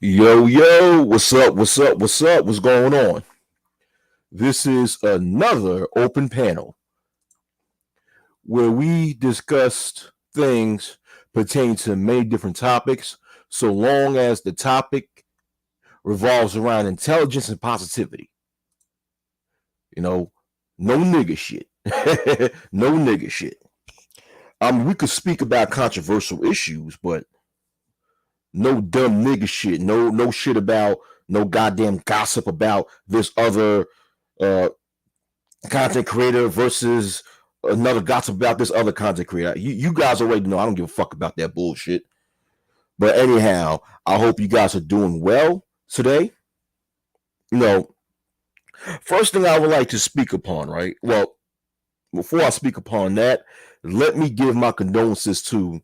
Yo, yo, what's up? What's up? What's up? What's going on? This is another open panel where we discussed things pertaining to many different topics, so long as the topic revolves around intelligence and positivity. You know, no nigga shit. No nigga shit. We could speak about controversial issues, but no dumb nigga shit. No shit about no goddamn gossip about this other uh content creator versus another gossip about this other content creator. You guys already know I don't give a fuck about that bullshit. But anyhow, I hope you guys are doing well today. You know, first thing I would like to speak upon, right? Well, before I speak upon that, let me give my condolences to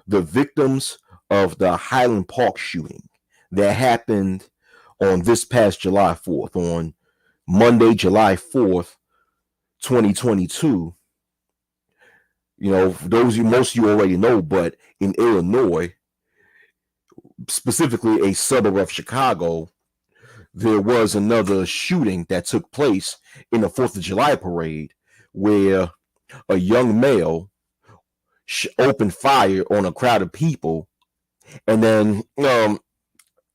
the victims of the Highland Park shooting that happened on this past July 4th, on Monday, July 4th, 2022. You know, for those of you, most of you already know, but in Illinois, specifically a suburb of Chicago, there was another shooting that took place in the 4th of July parade where a young male opened fire on a crowd of people, and then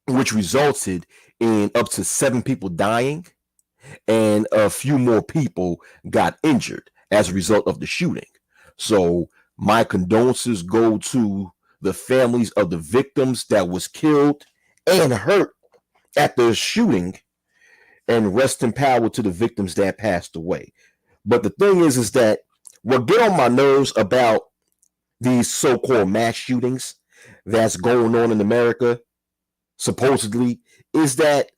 which resulted in up to 7 people dying, and a few more people got injured as a result of the shooting. So my condolences go to the families of the victims that was killed and hurt at the shooting, and rest in power to the victims that passed away. But the thing is that what get on my nerves about these so-called mass shootings that's going on in America, supposedly, is that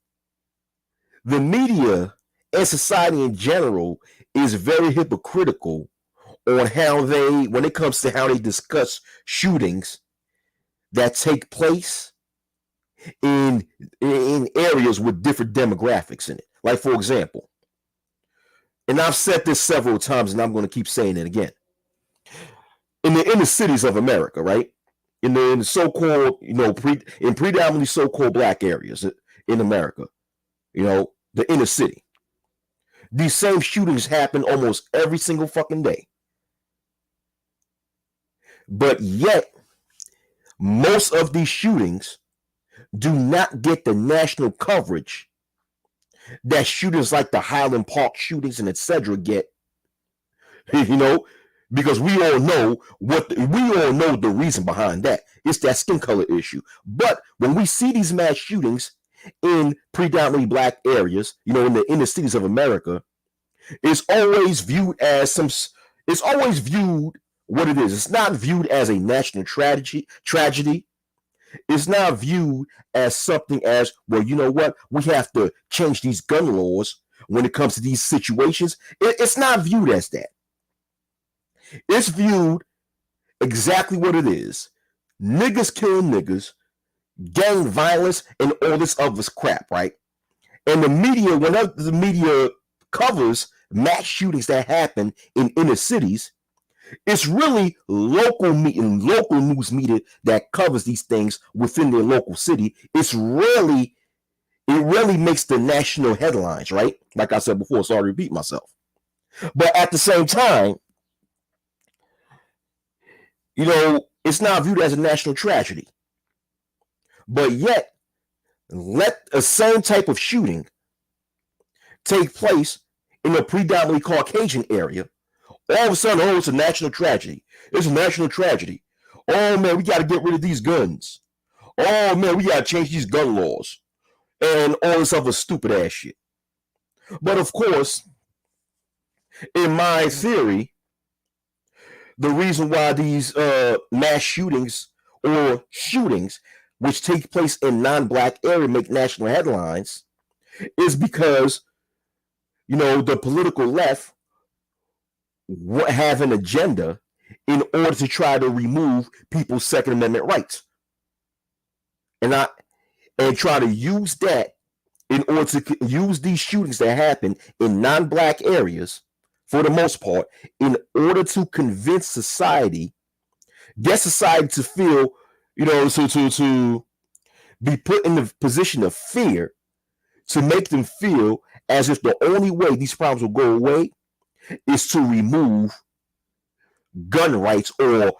the media and society in general is very hypocritical on how they, when it comes to how they discuss shootings that take place in areas with different demographics in it. Like, for example, and I've said this several times and I'm going to keep saying it again. In the inner cities of America, right? In the so-called, in predominantly so-called black areas in America, the inner city, these same shootings happen almost every single fucking day. But yet, most of these shootings do not get the national coverage that shootings like the Highland Park shootings and etc. get. Because we all know the reason behind that. It's that skin color issue. But when we see these mass shootings in predominantly black areas, in the inner cities of America, it's always viewed what it is. It's not viewed as a national tragedy. It's not viewed as something as, well, you know what? We have to change these gun laws when it comes to these situations. It's not viewed as that. It's viewed exactly what it is. Niggas killing niggas, gang violence, and all this other crap, right? And the media, whenever the media covers mass shootings that happen in inner cities, it's really local news media that covers these things within their local city. It really makes the national headlines, right? Like I said before, so I repeat myself. But at the same time, it's not viewed as a national tragedy. But yet, let a same type of shooting take place in a predominantly Caucasian area. All of a sudden, it's a national tragedy. It's a national tragedy. Oh, man, we got to get rid of these guns. Oh, man, we got to change these gun laws. And all this other stupid ass shit. But of course, in my theory, the reason why these mass shootings or shootings which take place in non-black area make national headlines is because, the political left have an agenda in order to try to remove people's Second Amendment rights, and try to use that in order to use these shootings that happen in non-black areas, for the most part, in order to convince society, get society to feel, to be put in the position of fear to make them feel as if the only way these problems will go away is to remove gun rights or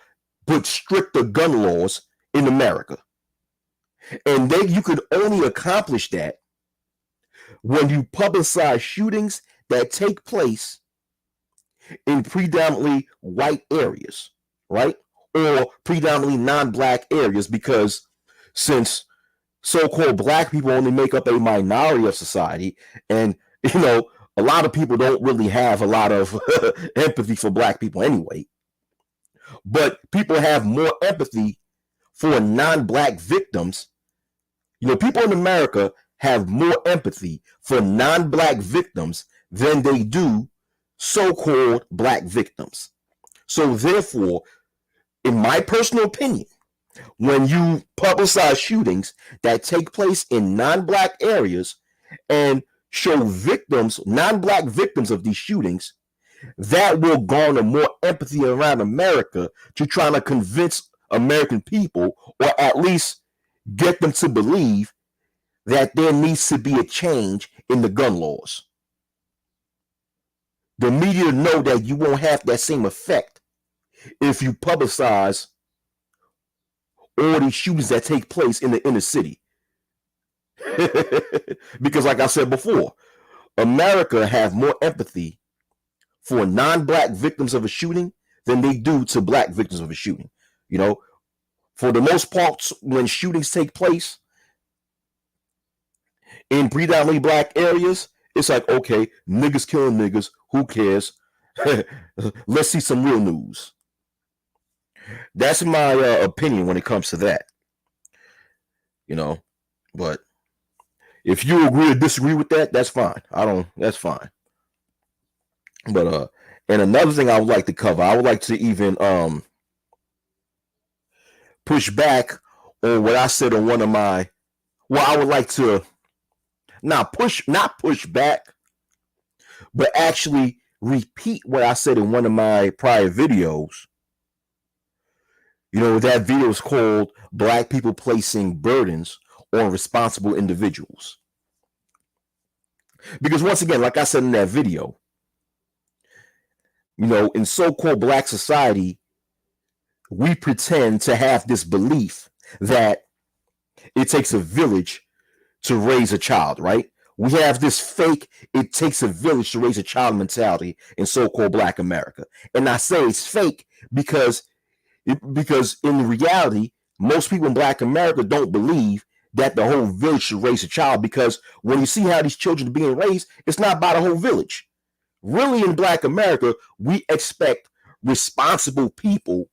put stricter gun laws in America. And you could only accomplish that when you publicize shootings that take place in predominantly white areas, right? Or predominantly non-black areas, because since so-called black people only make up a minority of society, and a lot of people don't really have a lot of empathy for black people anyway, but people have more empathy for non-black victims. People in America have more empathy for non-black victims than they do so-called black victims. So therefore, in my personal opinion, when you publicize shootings that take place in non-black areas and show victims, non-black victims of these shootings, that will garner more empathy around America to try to convince American people, or at least get them to believe that there needs to be a change in the gun laws. The media know that you won't have that same effect if you publicize all these shootings that take place in the inner city. Because like I said before, America have more empathy for non-black victims of a shooting than they do to black victims of a shooting. For the most part, when shootings take place in predominantly black areas, it's like, okay, niggas killing niggas, who cares? Let's see some real news. That's my opinion when it comes to that. But if you agree or disagree with that, that's fine. That's fine. But and another thing I would like to cover, I would like to even push back on what I said on one of my, I would like to not push back, but actually repeat what I said in one of my prior videos. That video is called Black People Placing Burdens on Responsible Individuals. Because once again, like I said in that video, in so-called black society, we pretend to have this belief that it takes a village to raise a child, right? We have this fake, it takes a village to raise a child mentality in so-called black America. And I say it's fake because in reality, most people in black America don't believe that the whole village should raise a child, because when you see how these children are being raised, it's not by the whole village. Really, in black America, we expect responsible people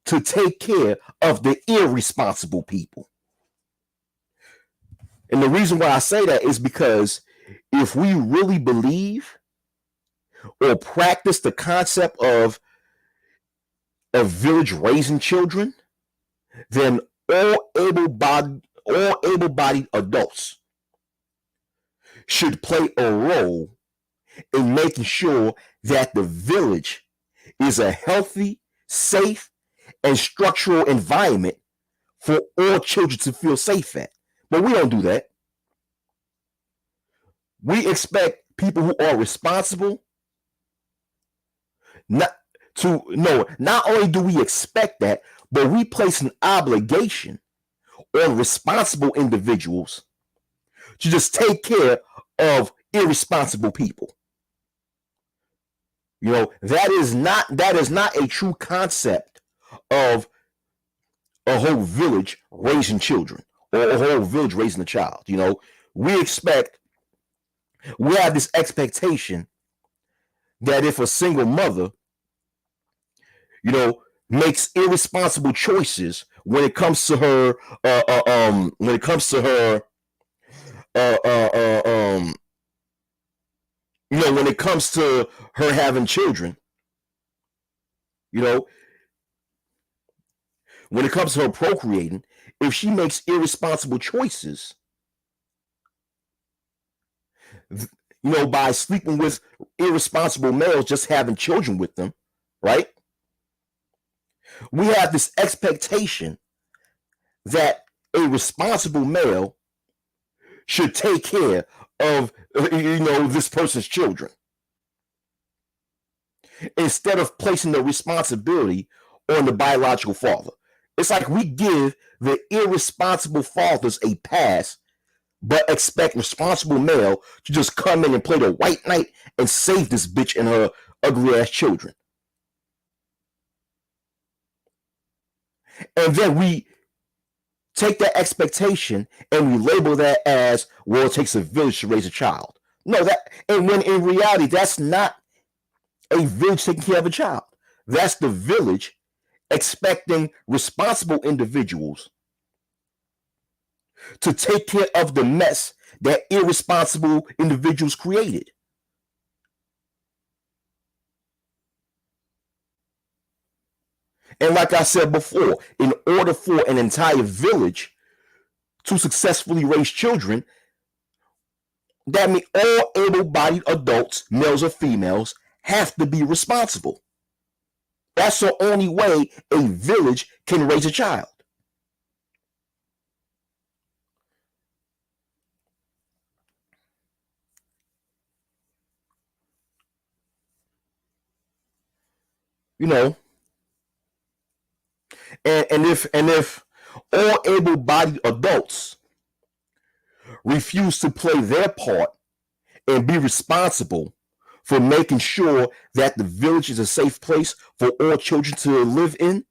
to take care of the irresponsible people. And the reason why I say that is because if we really believe or practice the concept of a village raising children, then all able-bodied adults should play a role in making sure that the village is a healthy, safe, and structural environment for all children to feel safe at. But we don't do that. We expect people who are responsible not only do we expect that, but we place an obligation on responsible individuals to just take care of irresponsible people. That is not a true concept of a whole village raising children, or a whole village raising a child. We have this expectation that if a single mother, makes irresponsible choices when it comes to her, when it comes to her having children, when it comes to her procreating, if she makes irresponsible choices, by sleeping with irresponsible males, just having children with them, right? We have this expectation that a responsible male should take care of this person's children instead of placing the responsibility on the biological father. It's like we give the irresponsible fathers a pass, but expect responsible male to just come in and play the white knight and save this bitch and her ugly ass children. And then we take that expectation and we label that as, well, it takes a village to raise a child. No, and when in reality, that's not a village taking care of a child. That's the village expecting responsible individuals to take care of the mess that irresponsible individuals created. And like I said before, in order for an entire village to successfully raise children, that means all able-bodied adults, males or females, have to be responsible. That's the only way a village can raise a child. You know, and if all able-bodied adults refuse to play their part and be responsible for making sure that the village is a safe place for all children to live in,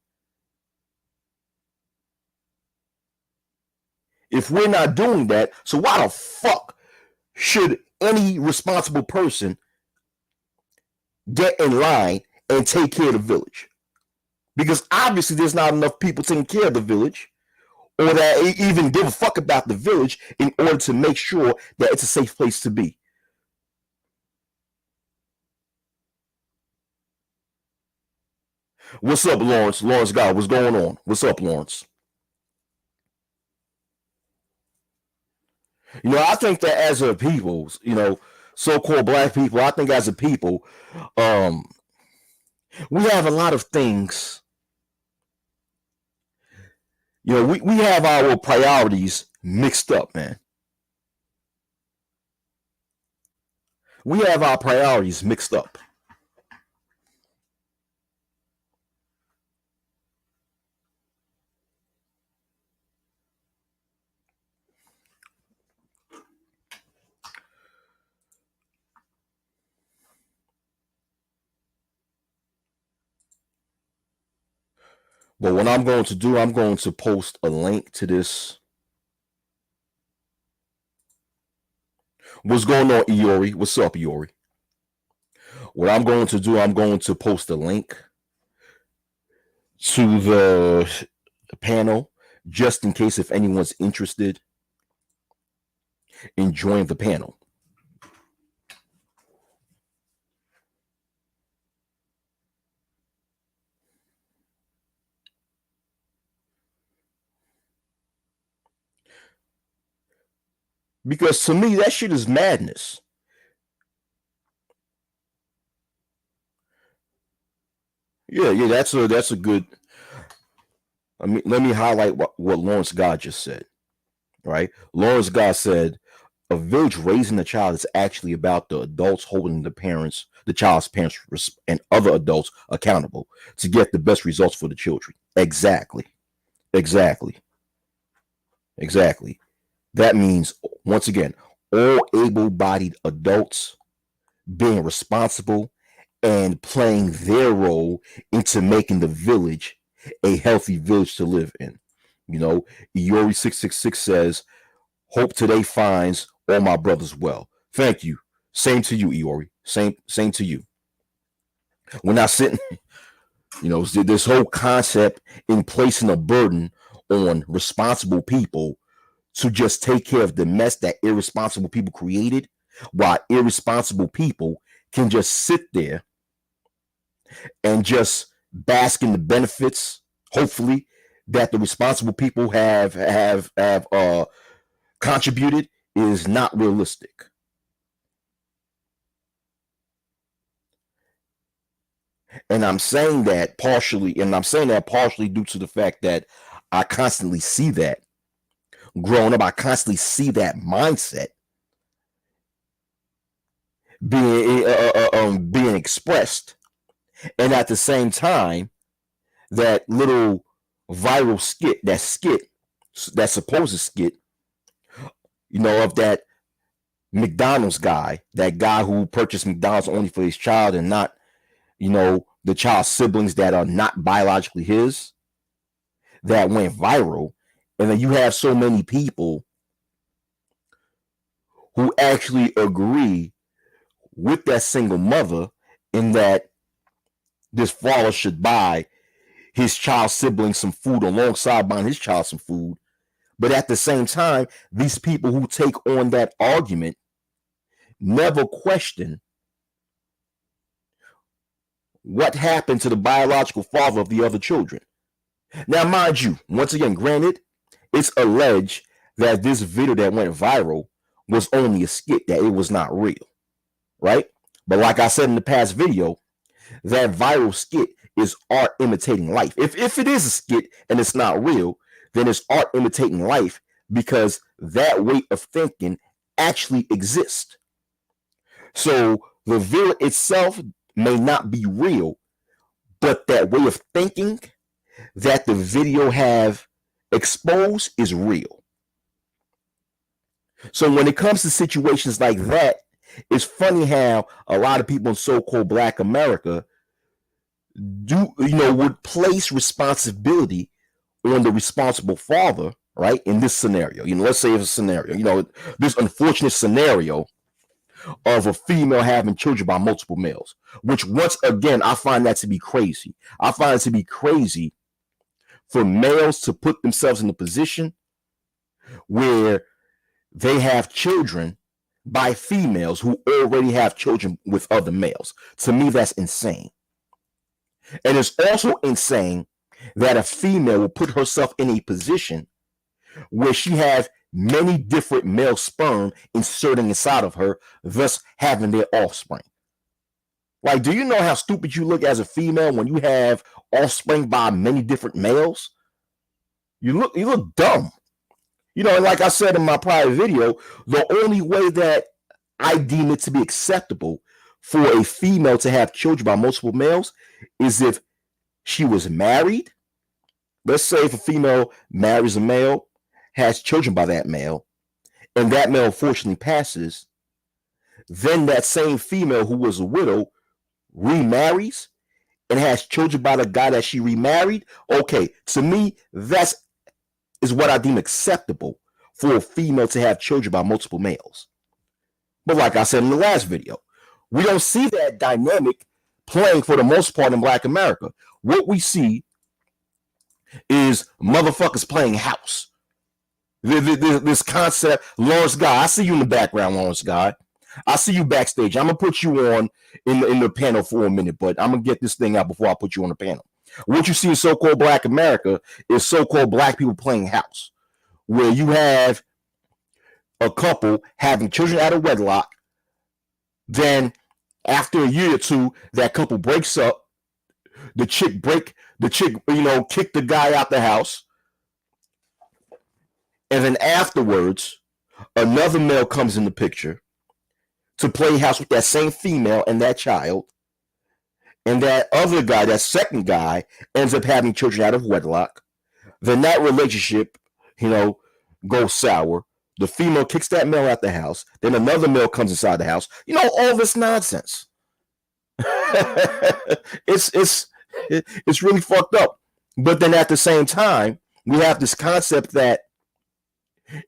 if we're not doing that, so why the fuck should any responsible person get in line and take care of the village? Because obviously there's not enough people taking care of the village or that even give a fuck about the village in order to make sure that it's a safe place to be. What's up, Lawrence? Lawrence God, what's going on? What's up, Lawrence? I think that as a people, so-called black people, I think as a people, um, we have a lot of things. We have our priorities mixed up, man. We have our priorities mixed up. But what I'm going to do, I'm going to post a link to this. What's going on, Iori? What's up, Iori? What I'm going to do, I'm going to post a link to the panel just in case if anyone's interested in joining the panel. Because to me, that shit is madness. Yeah, that's a good. Let me highlight what Lawrence God just said. Right, Lawrence God said a village raising a child is actually about the adults holding the child's parents, and other adults accountable to get the best results for the children. Exactly, exactly, exactly. That means, once again, all able-bodied adults being responsible and playing their role into making the village a healthy village to live in. Iori 666 says, "Hope today finds all my brothers well." Thank you. Same to you, Iori. Same to you. We're not sitting, this whole concept in placing a burden on responsible people to just take care of the mess that irresponsible people created, while irresponsible people can just sit there and just bask in the benefits, hopefully, that the responsible people have contributed, is not realistic. And I'm saying that partially due to the fact that I constantly see that growing up, I constantly see that mindset being expressed, and at the same time, that little viral skit, that supposed skit, of that McDonald's guy, that guy who purchased McDonald's only for his child and not, the child's siblings that are not biologically his, that went viral. And then you have so many people who actually agree with that single mother in that this father should buy his child's sibling some food alongside buying his child some food. But at the same time, these people who take on that argument never question what happened to the biological father of the other children. Now, mind you, once again, granted, it's alleged that this video that went viral was only a skit, that it was not real, right? But like I said in the past video, that viral skit is art imitating life. If it is a skit and it's not real, then it's art imitating life, because that way of thinking actually exists. So the video itself may not be real, but that way of thinking that the video have exposed is real. So when it comes to situations like that, it's funny how a lot of people in so-called Black America would place responsibility on the responsible father, right? In this scenario, let's say it's a scenario, this unfortunate scenario of a female having children by multiple males, which once again, I find that to be crazy. I find it to be crazy for males to put themselves in a position where they have children by females who already have children with other males. To me, that's insane. And it's also insane that a female will put herself in a position where she has many different male sperm inserting inside of her, thus having their offspring. Like, do you know how stupid you look as a female when you have offspring by many different males? You look dumb. And like I said in my prior video, the only way that I deem it to be acceptable for a female to have children by multiple males is if she was married. Let's say if a female marries a male, has children by that male, and that male unfortunately passes, then that same female who was a widow remarries and has children by the guy that she remarried. Okay, to me, that is what I deem acceptable for a female to have children by multiple males. But like I said in the last video, we don't see that dynamic playing for the most part in Black America. What we see is motherfuckers playing house. This concept, Lawrence Guy, I see you in the background, Lawrence Guy. I see you backstage. I'm gonna put you on in the panel for a minute, but I'm gonna get this thing out before I put you on the panel. What you see in so-called Black America is so-called Black people playing house, where you have a couple having children out of wedlock. Then after a year or two, that couple breaks up. The chick, kick the guy out the house. And then afterwards, another male comes in the picture to play house with that same female and that child. And that other guy, that second guy, ends up having children out of wedlock. Then that relationship, goes sour. The female kicks that male out the house. Then another male comes inside the house. All this nonsense. It's really fucked up. But then at the same time, we have this concept that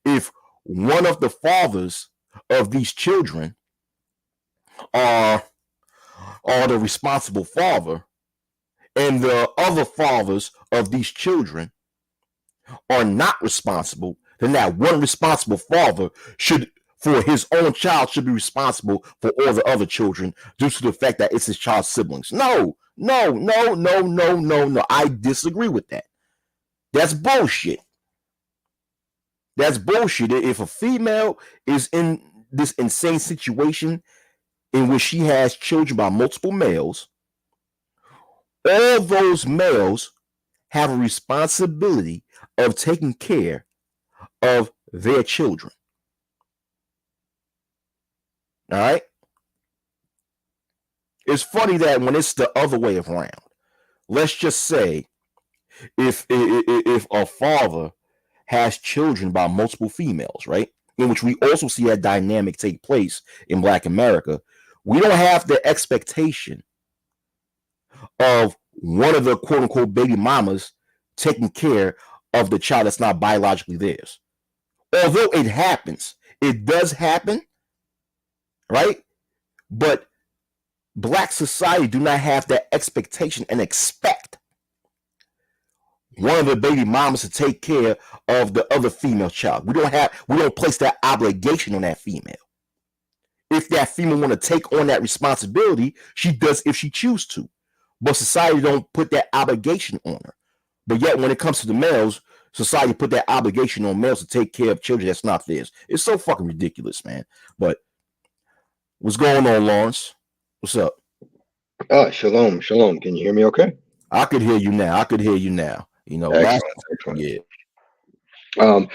if one of the fathers of these children are the responsible father, and the other fathers of these children are not responsible, then that one responsible father for his own child should be responsible for all the other children due to the fact that it's his child's siblings. No. I disagree with that. That's bullshit. That's bullshit. If a female is in this insane situation in which she has children by multiple males, all those males have a responsibility of taking care of their children. All right. It's funny that when it's the other way around, let's just say if a father has children by multiple females, right? In which we also see that dynamic take place in Black America, we don't have the expectation of one of the quote unquote baby mamas taking care of the child that's not biologically theirs. Although it happens, it does happen, right? But Black society do not have that expectation and expect one of the baby mamas to take care of the other female child. We don't place that obligation on that female. If that female want to take on that responsibility, she does if she choose to. But society don't put that obligation on her. But yet when it comes to the males, society put that obligation on males to take care of children that's not theirs. It's so fucking ridiculous, man. But what's going on, Lawrence? What's up? Shalom, shalom. Can you hear me okay? I could hear you now. I could hear you now. You know, last Excellent, excellent. yeah. Um,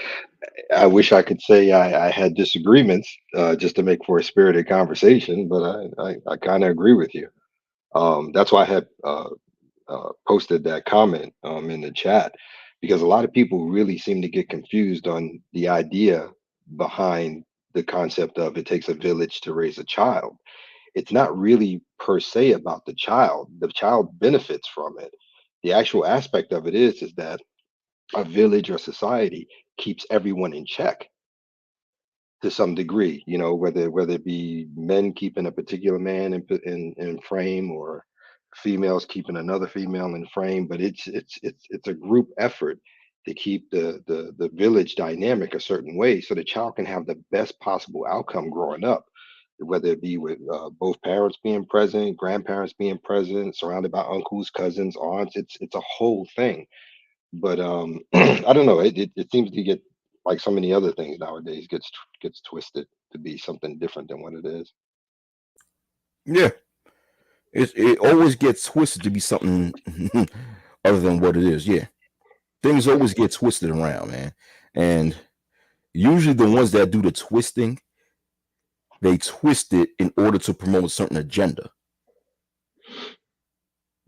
I wish I could say I had disagreements just to make for a spirited conversation, but I kind of agree with you. That's why I had posted that comment in the chat because a lot of people really seem to get confused on the idea behind the concept of it takes a village to raise a child. It's not really per se about the child. The child benefits from it. The actual aspect of it is that a village or society keeps everyone in check to some degree, you know, whether it be men keeping a particular man in frame or females keeping another female in frame, but it's a group effort to keep the village dynamic a certain way so the child can have the best possible outcome growing up, whether it be with both parents being present, grandparents being present, surrounded by uncles, cousins, aunts. It's a whole thing. But I don't know. It seems to get like so many other things nowadays gets twisted to be something different than what it is. Yeah. It always gets twisted to be something other than what it is. Yeah. Things always get twisted around, man. And usually the ones that do the twisting, they twist it in order to promote a certain agenda.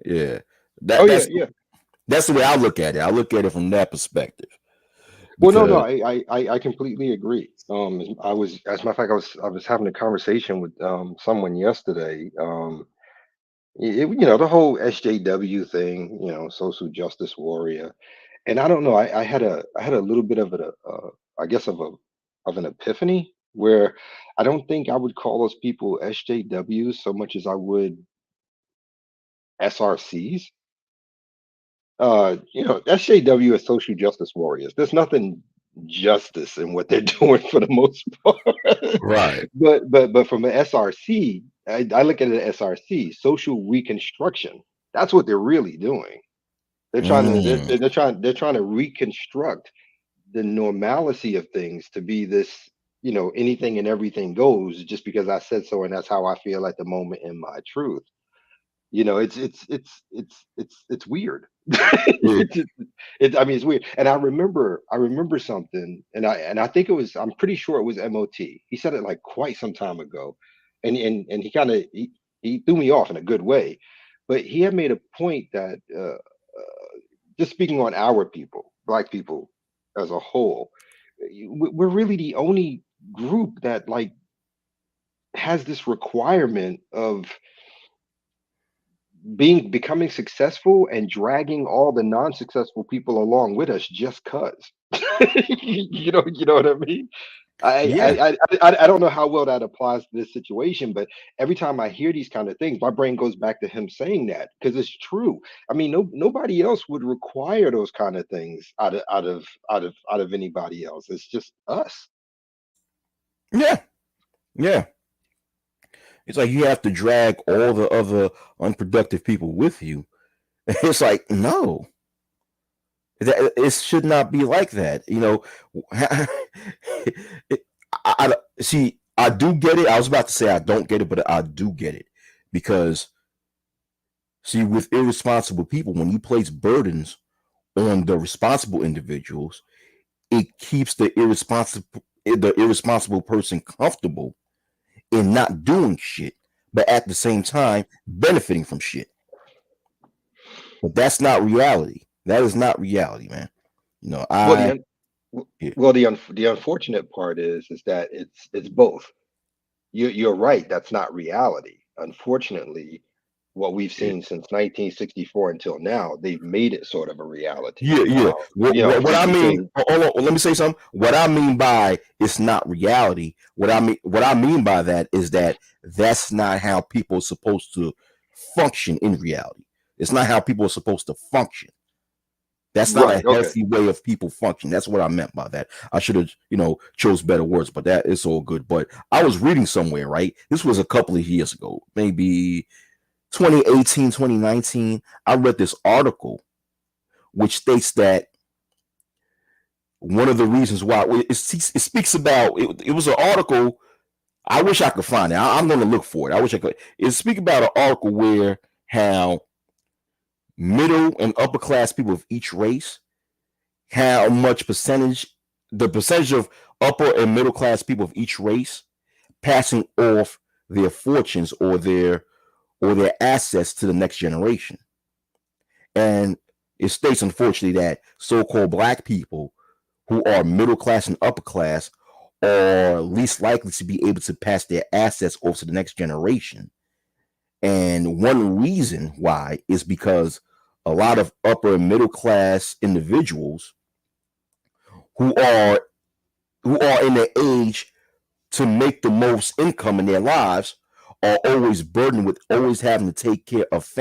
Yeah. Oh That yeah, that's yeah. that's the way I look at it. I look at it from that perspective. Well, no, no, Because I completely agree. I was, as a matter of fact, I was having a conversation with someone yesterday. You know, the whole SJW thing, you know, social justice warrior, and I don't know, I had a little bit of I guess of an epiphany where I don't think I would call those people SJWs so much as I would SRCs. You know, SJW is social justice warriors. There's nothing justice in what they're doing for the most part. right. But from an SRC, I look at it as SRC, social reconstruction. That's what they're really doing. They're trying to Mm, they're trying to reconstruct the normalcy of things to be this, you know, anything and everything goes just because I said so and that's how I feel at the moment in my truth. You know, it's weird. yeah. I mean, it's weird. And I remember something, and I think it was, I'm pretty sure it was MOT. He said it like quite some time ago, and he kind of he threw me off in a good way, but he had made a point that just speaking on our people, black people as a whole, we're really the only group that like has this requirement of becoming successful and dragging all the non-successful people along with us just cuz. You know what I mean? I, Yeah. I I don't know how well that applies to this situation, but every time I hear these kind of things, my brain goes back to him saying that because it's true. I mean, nobody else would require those kind of things out of anybody else. It's just us. Yeah. Yeah. It's like you have to drag all the other unproductive people with you. It's like, no, it should not be like that. You know, it, see. I do get it. I was about to say I don't get it, but I do get it because see, with irresponsible people, when you place burdens on the responsible individuals, it keeps the irresponsible person comfortable in not doing shit, but at the same time benefiting from shit. But that's not reality. That is not reality, man. You know, Well, the I un- w- yeah, well, the unfortunate part is that it's both. You're right. That's not reality. Unfortunately, what we've yeah, seen since 1964 until now, they've made it sort of a reality. yeah, yeah. What I mean, Between hold on, let me say something. What I mean by it's not reality. What I mean by that is that that's not how people are supposed to function in reality. It's not how people are supposed to function. That's not right. a Okay. healthy way of people function. That's what I meant by that. I should have, chose better words, but that is all good. But I was reading somewhere, right? This was a couple of years ago, maybe 2018, 2019. I read this article which states that one of the reasons why it speaks about it was an article. I wish I could find it. I'm going to look for it. I wish I could. It speak about an article where how middle and upper class people of each race, how much the percentage of upper and middle class people of each race passing off their fortunes or their assets to the next generation. And it states, unfortunately, that so-called black people who are middle class and upper class are least likely to be able to pass their assets off to the next generation. And one reason why is because a lot of upper and middle class individuals who are who are in the age to make the most income in their lives are always burdened with always having to take care of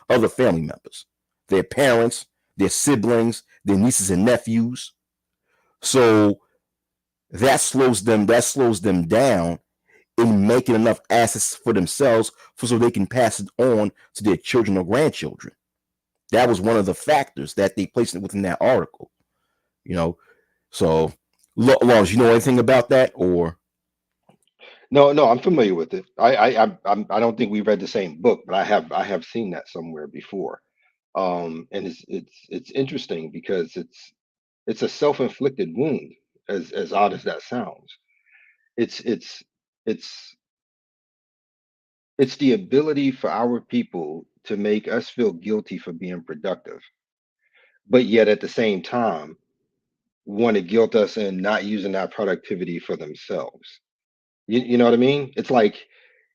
other family members, their parents, their siblings, their nieces and nephews. So that slows them down in making enough assets for themselves so they can pass it on to their children or grandchildren. That was one of the factors that they placed within that article. You know, so Lawrence, you know anything about that or? No, no, I'm familiar with it. I don't think we read the same book, but I have seen that somewhere before. And it's interesting because it's a self-inflicted wound, as odd as that sounds. It's it's it's it's the ability for our people to make us feel guilty for being productive, but yet at the same time want to guilt us in not using that productivity for themselves. You know what I mean? It's like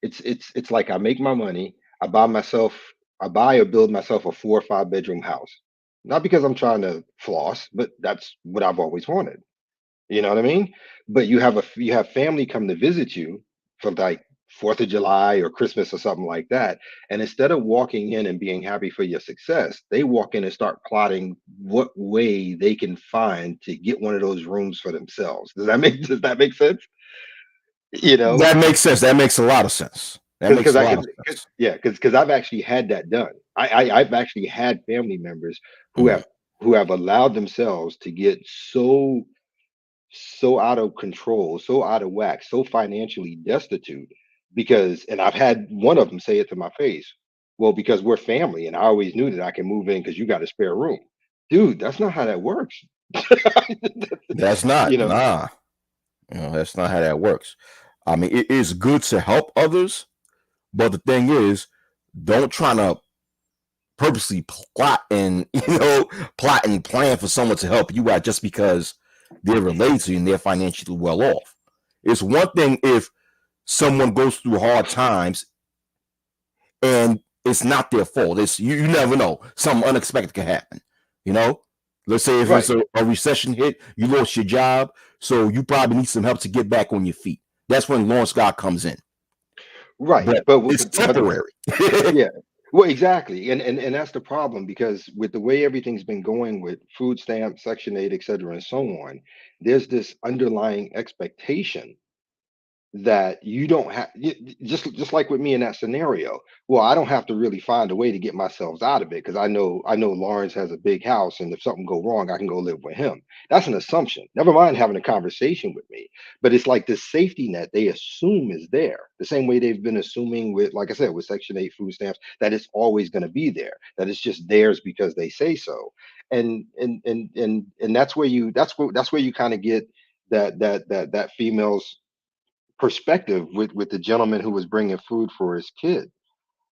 I make my money, I buy or build myself a 4 or 5 bedroom house. Not because I'm trying to floss, but that's what I've always wanted. You know what I mean? But you have family come to visit you for like 4th of July or Christmas or something like that. And instead of walking in and being happy for your success, they walk in and start plotting what way they can find to get one of those rooms for themselves. Does that make sense? You know, That makes sense. That makes a lot of sense. That makes because a I lot of because sense. yeah, because I've actually had that done. I've actually had family members who Mm. have allowed themselves to get so out of control, so out of whack, so financially destitute and I've had one of them say it to my face. Well, because we're family and I always knew that I can move in because you got a spare room. Dude, that's not how that works. That's you not, know, nah. That's not how that works. I mean, it is good to help others, but the thing is, don't try to purposely plot and plan for someone to help you out just because they're related to you and they're financially well off. It's one thing if someone goes through hard times and it's not their fault. You never know. Something unexpected can happen. You know, let's say if it's right, a recession hit, you lost your job, so you probably need some help to get back on your feet. That's when Lawrence God comes in, right. but it's But temporary. yeah. Well, exactly. And that's the problem because with the way everything's been going with food stamps, Section 8, et cetera, and so on, there's this underlying expectation that you don't have, just like with me in that scenario. Well, I don't have to really find a way to get myself out of it because I know Lawrence has a big house, and if something go wrong, I can go live with him. That's an assumption. Never mind having a conversation with me, but it's like this safety net they assume is there, the same way they've been assuming with, like I said, with Section 8 food stamps, that it's always going to be there, that it's just theirs because they say so. And that's where you kind of get that female's perspective with the gentleman who was bringing food for his kid.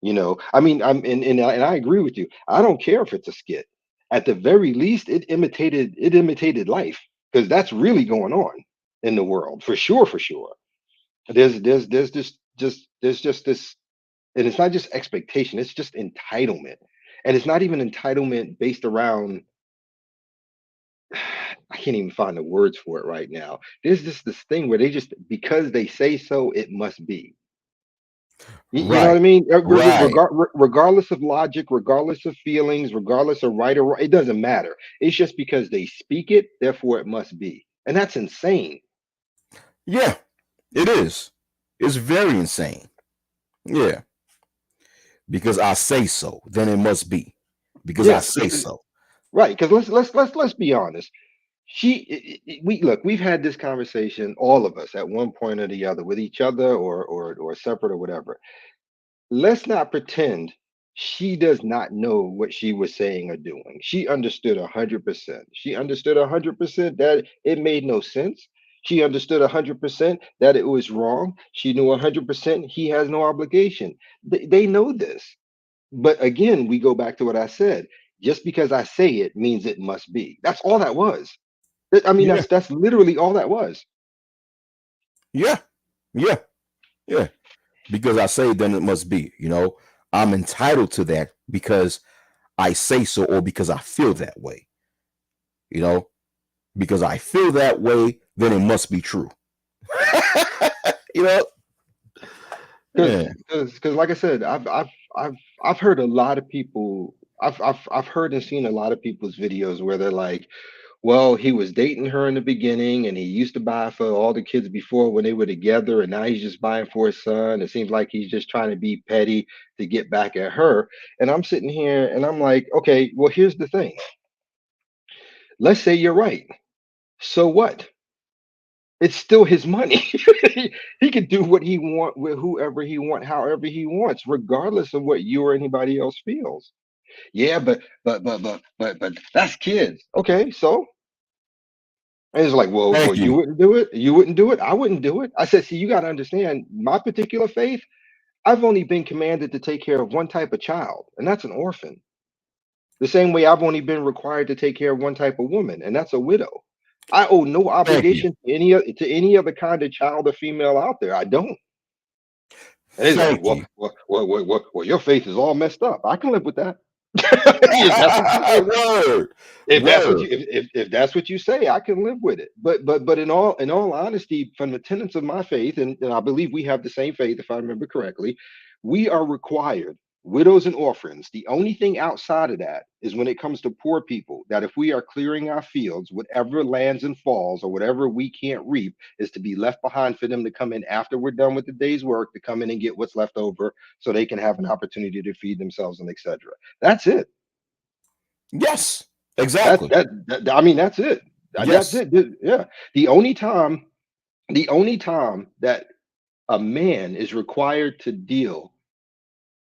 I mean, and I agree with you. I don't care if it's a skit. At the very least, it imitated life, because that's really going on in the world, for sure, for sure. There's just this, and it's not just expectation. It's just entitlement, and it's not even entitlement based around. I can't even find the words for it right now. There's just this thing where they just, because they say so, it must be. You know what Right, I mean? right. Regardless of logic, regardless of feelings, regardless of right or wrong, it doesn't matter. It's just because they speak it, therefore it must be. And that's insane. Yeah, it is. It's very insane. Yeah, because I say so, then it must be. Because I Yeah, say so. right. Because let's be honest. We look. We've had this conversation, all of us, at one point or the other, with each other or separate or whatever. Let's not pretend she does not know what she was saying or doing. She understood 100%. She understood 100% that it made no sense. She understood 100% that it was wrong. She knew 100% he has no obligation. They know this. But again, we go back to what I said. Just because I say it means it must be. That's all that was. I mean, Yeah, that's literally all that was. yeah, yeah, yeah. Because I say, then it must be. I'm entitled to that because I say so, or because I feel that way. You know, because I feel that way, then it must be true. you know, Because, yeah. because, like I said, I've I've heard a lot of people. I've heard and seen a lot of people's videos where they're like, well, he was dating her in the beginning, and he used to buy for all the kids before when they were together, and now he's just buying for his son. It seems like he's just trying to be petty to get back at her. And I'm sitting here and I'm like, okay, well, here's the thing. Let's say you're right. So what? It's still his money. He can do what he want with whoever he want, however he wants, regardless of what you or anybody else feels. Yeah, but that's kids. Okay, so, and it's like, well, Thank you you. wouldn't do it. You wouldn't do it. I wouldn't do it. I said, see, you got to understand, my particular faith. I've only been commanded to take care of one type of child, and that's an orphan. The same way I've only been required to take care of one type of woman, and that's a widow. I owe no Thank you. obligation to any other kind of child or female out there. I don't. And it's like, Thank well, you. your faith is all messed up. I can live with that. If that's what you say. Word. If that's what Word. you if that's what you say, I can live with it. But in all honesty, from the tenets of my faith, and I believe we have the same faith, if I remember correctly, we are required, widows and orphans. The only thing outside of that is when it comes to poor people, that if we are clearing our fields, whatever lands and falls or whatever we can't reap is to be left behind for them to come in after we're done with the day's work, to come in and get what's left over so they can have an opportunity to feed themselves and etc. That's it. Yes. That, Exactly. that I mean, that's it. That's Yes. it. Yeah. The only time, the only time that a man is required to deal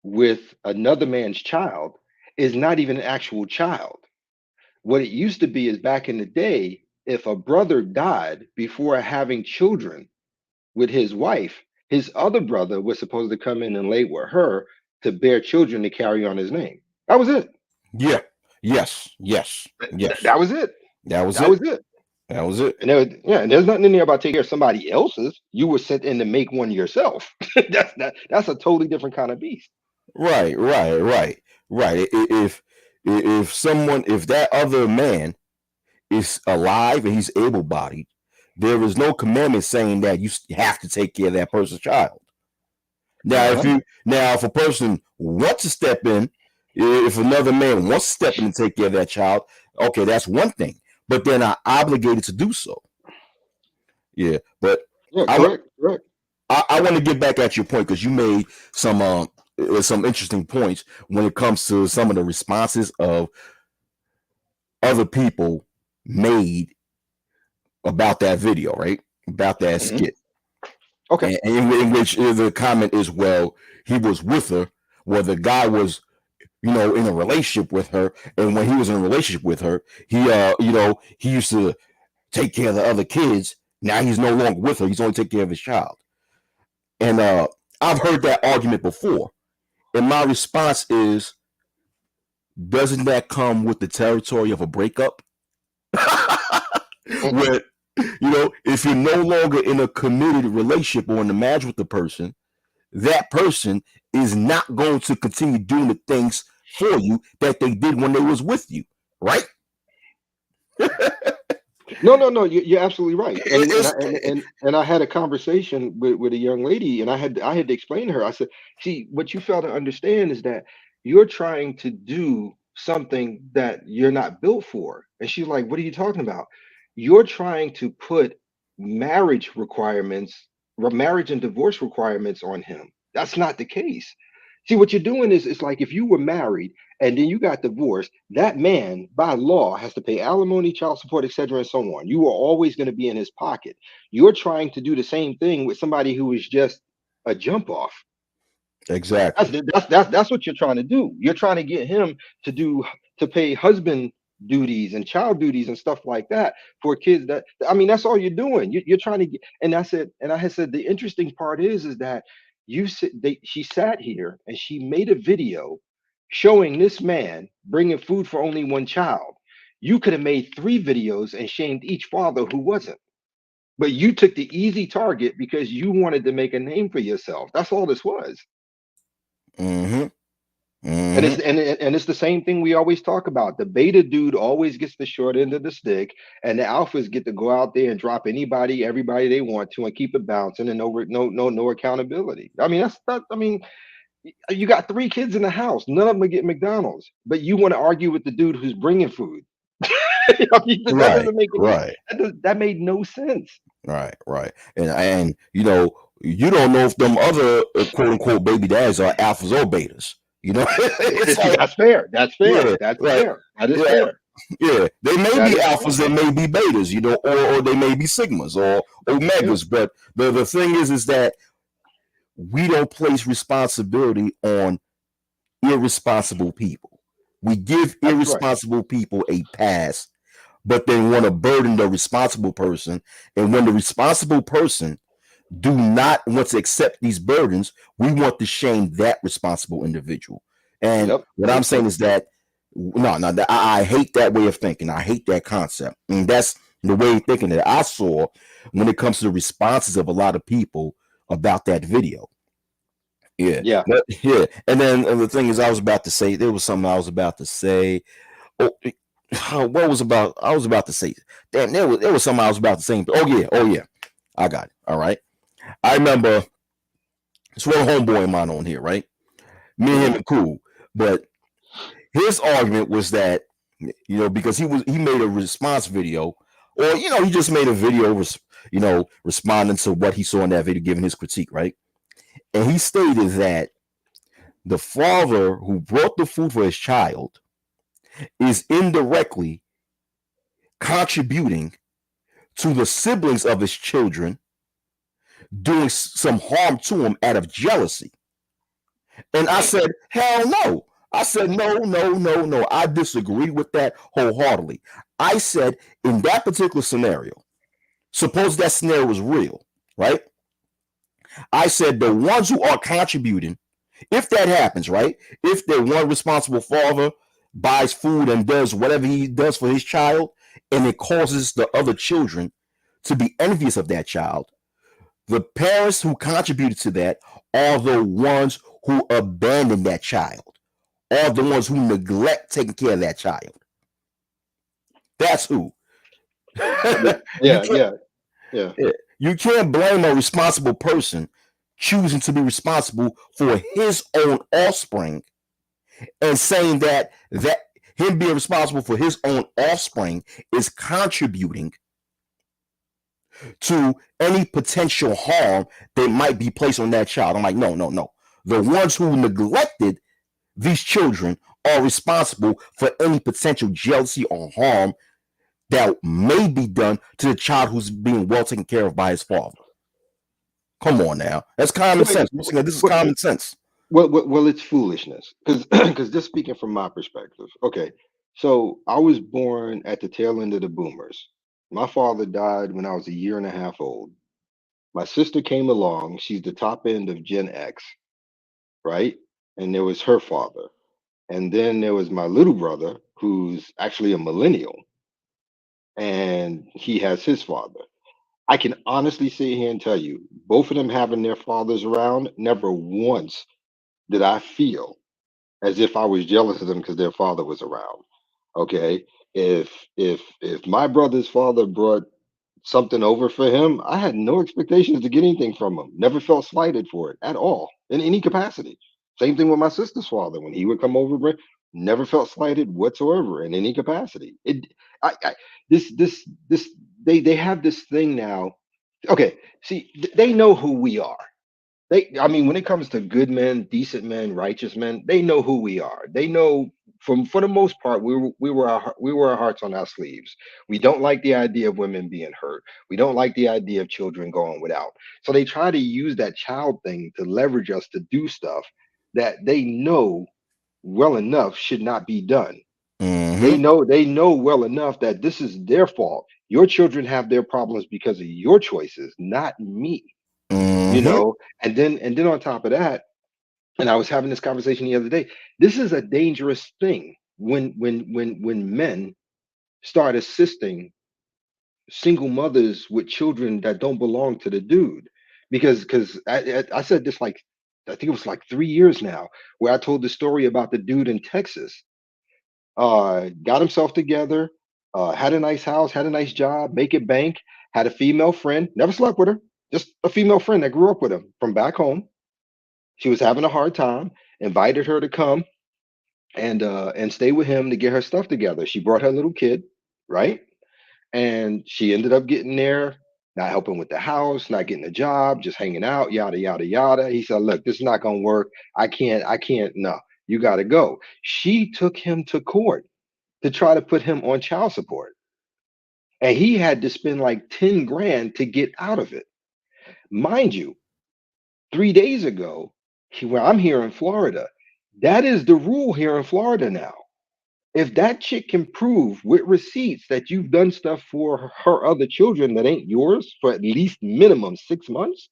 with another man's child is not even an actual child. What it used to be is, back in the day, if a brother died before having children with his wife, his other brother was supposed to come in and lay with her to bear children to carry on his name. That was it. Yeah. Yes. Yes. Yes. That was it. That was That it. was it. That was it. Yeah, and there's nothing in there about taking care of somebody else's. You were sent in to make one yourself. That's a totally different kind of beast. Right. Right. Right. Right. If that other man is alive and he's able-bodied, there is no commandment saying that you have to take care of that person's child. Uh-huh. Now if a person wants to step in, if another man wants to step in and take care of that child, okay, that's one thing. But they're not obligated to do so. Yeah, but Yeah, I would correct, correct. I want to get back at your point because you made some interesting points when it comes to some of the responses of other people made about that video, right? About that Hmm. skit, Okay. and in which the comment is, well, he was with her, well, the guy was, in a relationship with her, and when he was in a relationship with her, he used to take care of the other kids. Now he's no longer with her; he's only taking care of his child. And I've heard that argument before, and my response is, doesn't that come with the territory of a breakup? Mm-mm. Where, if you're no longer in a committed relationship or in a marriage with the person, that person is not going to continue doing the things for you that they did when they was with you, right? No, no, no. You're absolutely right. It's And I had a conversation with a young lady, and I had to explain to her. I said, "See, what you fail to understand is that you're trying to do something that you're not built for." And she's like, "What are you talking about? You're trying to put marriage requirements, marriage and divorce requirements on him. That's not the case. See, what you're doing is it's like if you were married." And then you got divorced, that man by law has to pay alimony, child support, etc., and so on. You are always going to be in his pocket. You're trying to do the same thing with somebody who is just a jump off. That's exactly that's what you're trying to do. You're trying to get him to do to pay husband duties and child duties and stuff like that for kids. That I mean, that's all you're doing. You're trying to get. And I said, and I had said, the interesting part is that she sat here and she made a video showing this man bringing food for only one child. You could have made three videos and shamed each father who wasn't. But you took the easy target because you wanted to make a name for yourself. That's all this was. mm-hmm, And mm-hmm. it's the same thing we always talk about. The beta dude always gets the short end of the stick, and the alphas get to go out there and drop anybody, everybody they want to, and keep it bouncing, and no accountability. I mean, that's not. I mean, you got three kids in the house, none of them get McDonald's, but you want to argue with the dude who's bringing food. I mean, that Right, doesn't make any. right, That made no sense. right, and you don't know if them other quote unquote baby dads are alphas or betas. It's See, like, that's fair. That's fair. yeah, That's right, fair. That is yeah, fair. yeah. They may That be is alphas, fair. they may be betas, or they may be sigmas or Yep. omegas. But the thing is that we don't place responsibility on irresponsible people. We give That's right. irresponsible people a pass, but then want to burden the responsible person. And when the responsible person do not want to accept these burdens, we want to shame that responsible individual. And Yep. what I'm saying is that no, I hate that way of thinking. I hate that concept. And that's the way of thinking that I saw when it comes to the responses of a lot of people about that video. Yeah, Yeah. yeah. And then the thing is, I was about to say there was something I was about to say. Oh, what was about? I was about to say. Damn, there was something I was about to say. Oh yeah, I got it. All right. I remember it's one homeboy of mine on here, right? Me and him Hmm. are cool, but his argument was that because he made a response video, or he just made a video, responding to what he saw in that video, giving his critique, right? And he stated that the father who brought the food for his child is indirectly contributing to the siblings of his children doing some harm to him out of jealousy. And I said, hell no. I said, no, no, no, no. I disagree with that wholeheartedly. I said, in that particular scenario, suppose that scenario was real, right? I said, the ones who are contributing, if that happens, right? If the one responsible father buys food and does whatever he does for his child, and it causes the other children to be envious of that child, the parents who contributed to that are the ones who abandon that child, are the ones who neglect taking care of that child. That's who. Yeah. you Yeah. can't Yeah. Yeah. you can't blame a responsible person choosing to be responsible for his own offspring and saying that him being responsible for his own offspring is contributing to any potential harm that might be placed on that child. I'm like, no, no, no. The ones who neglected these children are responsible for any potential jealousy or harm that may be done to the child who's being well taken care of by his father. Come on now. That's common Wait, sense. This is wait, common sense. well, it's foolishness because because just speaking from my perspective. Okay, so I was born at the tail end of the boomers. My father died when I was a year and a half old. My sister came along. She's the top end of Gen X, right? And there was her father. And then there was my little brother, who's actually a millennial, and he has his father. I can honestly sit here and tell you, both of them having their fathers around, never once did I feel as if I was jealous of them because their father was around. Okay. If my brother's father brought something over for him, I had no expectations to get anything from him. Never felt slighted for it at all in any capacity. Same thing with my sister's father. When he would come over, never felt slighted whatsoever in any capacity. I this they have this thing now. Okay, see, they know who we are. I mean, when it comes to good men, decent men, righteous men, they know who we are. They know, from for the most part, we were our hearts on our sleeves. We don't like the idea of women being hurt. We don't like the idea of children going without. So they try to use that child thing to leverage us to do stuff that they know well enough should not be done. Mm-hmm. They know well enough that this is their fault. Your children have their problems because of your choices, not me. You Mm-hmm. know, and then on top of that, and I was having this conversation the other day. This is a dangerous thing when men start assisting single mothers with children that don't belong to the dude. Because I said this, like, I think it was like 3 years now, where I told the story about the dude in Texas. Got himself together, had a nice house, had a nice job, make it bank, had a female friend, never slept with her, just a female friend that grew up with him from back home. She was having a hard time, invited her to come and stay with him to get her stuff together. She brought her little kid, right? And she ended up getting there, not helping with the house, not getting a job, just hanging out, yada yada yada. He said, "Look, this is not gonna work. I can't. No, you gotta go." She took him to court to try to put him on child support, and he had to spend like 10 grand to get out of it. Mind you, 3 days ago, where I'm here in Florida, that is the rule here in Florida now. If that chick can prove with receipts that you've done stuff for her other children that ain't yours for at least minimum 6 months,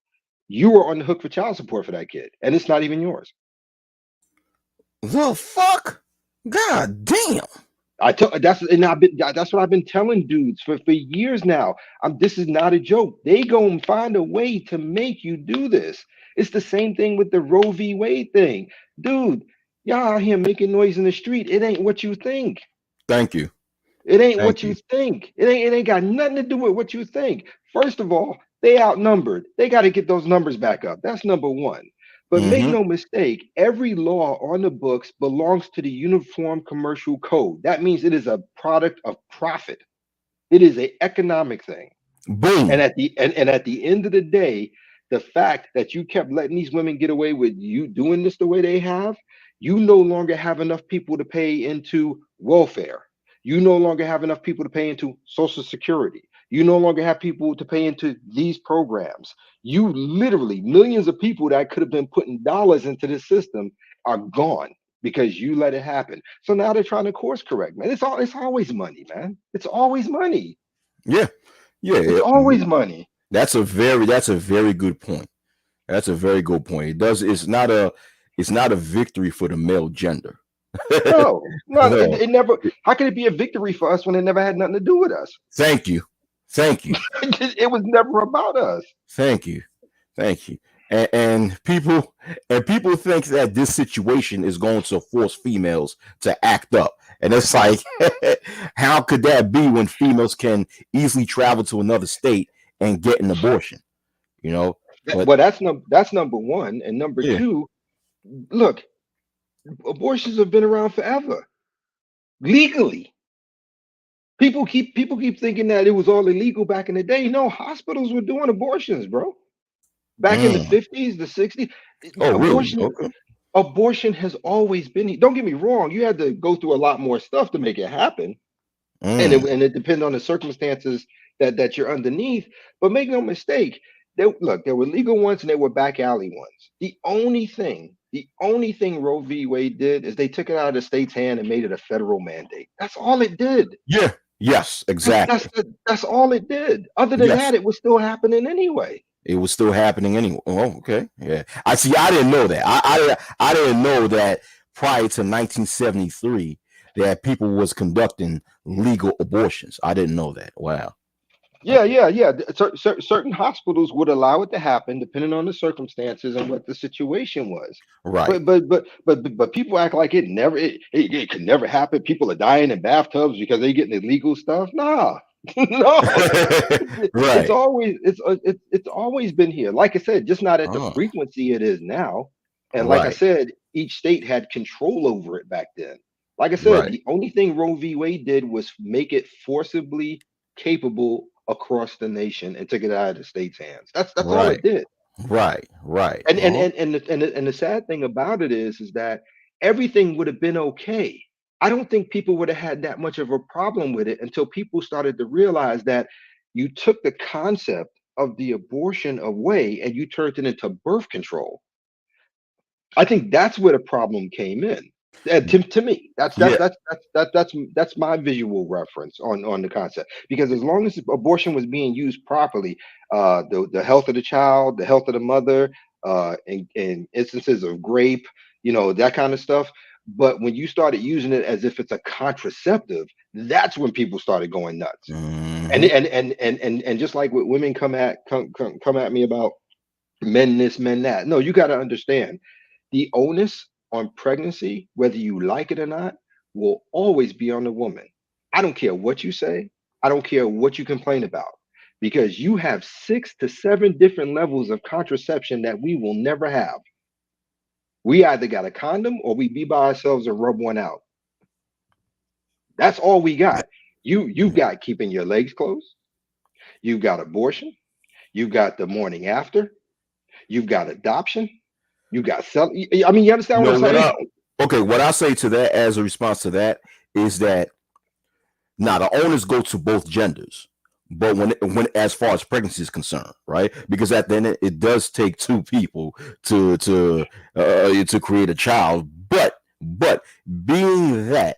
you are on the hook for child support for that kid, and it's not even yours. The fuck? God damn. That's what I've been telling dudes for years now. This is not a joke. They gonna find a way to make you do this. It's the same thing with the Roe v. Wade thing, dude. Y'all out here making noise in the street. It ain't what you think. Thank you. It ain't Thank what you you. think. It ain't got nothing to do with what you think. First of all, they outnumbered. They got to get those numbers back up. That's number one. But make Mm-hmm. no mistake, every law on the books belongs to the Uniform Commercial Code. That means it is a product of profit. It is an economic thing. And Boom. at the end of the day, the fact that you kept letting these women get away with you doing this the way they have, you no longer have enough people to pay into welfare. You no longer have enough people to pay into Social Security. You no longer have people to pay into these programs. You literally, millions of people that could have been putting dollars into this system are gone because you let it happen. So now they're trying to course correct, man. It's always money, man. It's always money. Yeah. Yeah. It's always money. That's a very good point. That's a very good point. It's not a victory for the male gender. No, no, No. it never. How can it be a victory for us when it never had nothing to do with us? Thank you. Thank you. It was never about us. Thank you. Thank you. And people think that this situation is going to force females to act up. And it's like, how could that be when females can easily travel to another state and get an abortion? You know? But Well, that's number one, and number yeah. two. Look, abortions have been around forever, legally. People keep thinking that it was all illegal back in the day. No, hospitals were doing abortions, bro. Back in the Mm. 50s, the 60s, Oh, really? abortion Okay. abortion has always been. Don't get me wrong, you had to go through a lot more stuff to make it happen, and Mm. it depends on the circumstances that you're underneath. But make no mistake, there were legal ones and there were back alley ones. The only thing Roe v. Wade did is they took it out of the state's hand and made it a federal mandate. That's all it did. Yeah. Yes. That's that's Exactly. that's all it did. Other than Yes. that, it was still happening anyway. It was still happening anyway. Oh, okay. Yeah. I see. I didn't know that. I didn't know that prior to 1973 that people was conducting legal abortions. I didn't know that. Wow. Yeah, Okay. yeah, yeah. Certain hospitals would allow it to happen depending on the circumstances and what the situation was. Right. But people act like it could never happen. People are dying in bathtubs because they getting illegal stuff. Nah, no. It's Right. always it's always been here. Like I said, just not at the Oh, frequency it is now. And like I right. said, each state had control over it back then. Like I said, Right. the only thing Roe v. Wade did was make it forcibly capable across the nation and took it out of the state's hands. That's all it Right. did. Right. Right. Oh, And the sad thing about it is that everything would have been okay. I don't think people would have had that much of a problem with it until people started to realize that you took the concept of the abortion away and you turned it into birth control. I think that's where the problem came in. To me, yeah. that's my visual reference on the concept. Because as long as abortion was being used properly, the health of the child, the health of the mother, in instances of rape, that kind of stuff. But when you started using it as if it's a contraceptive, that's when people started going nuts. Hmm. And just like what women come at me about men this, men that. No, you got to understand the onus on pregnancy, whether you like it or not, will always be on the woman. I don't care what you say. I don't care what you complain about because you have 6 to 7 different levels of contraception that we will never have. We either got a condom or we be by ourselves and rub one out. That's all we got. You've got keeping your legs closed. You've got abortion. You've got the morning after. You've got adoption. You got self. I mean, you understand You what I'm know what? saying? Okay. What I say to that as a response to that is that now the owners go to both genders, but when as far as pregnancy is concerned, right? Because at the end it does take two people to create a child. But being that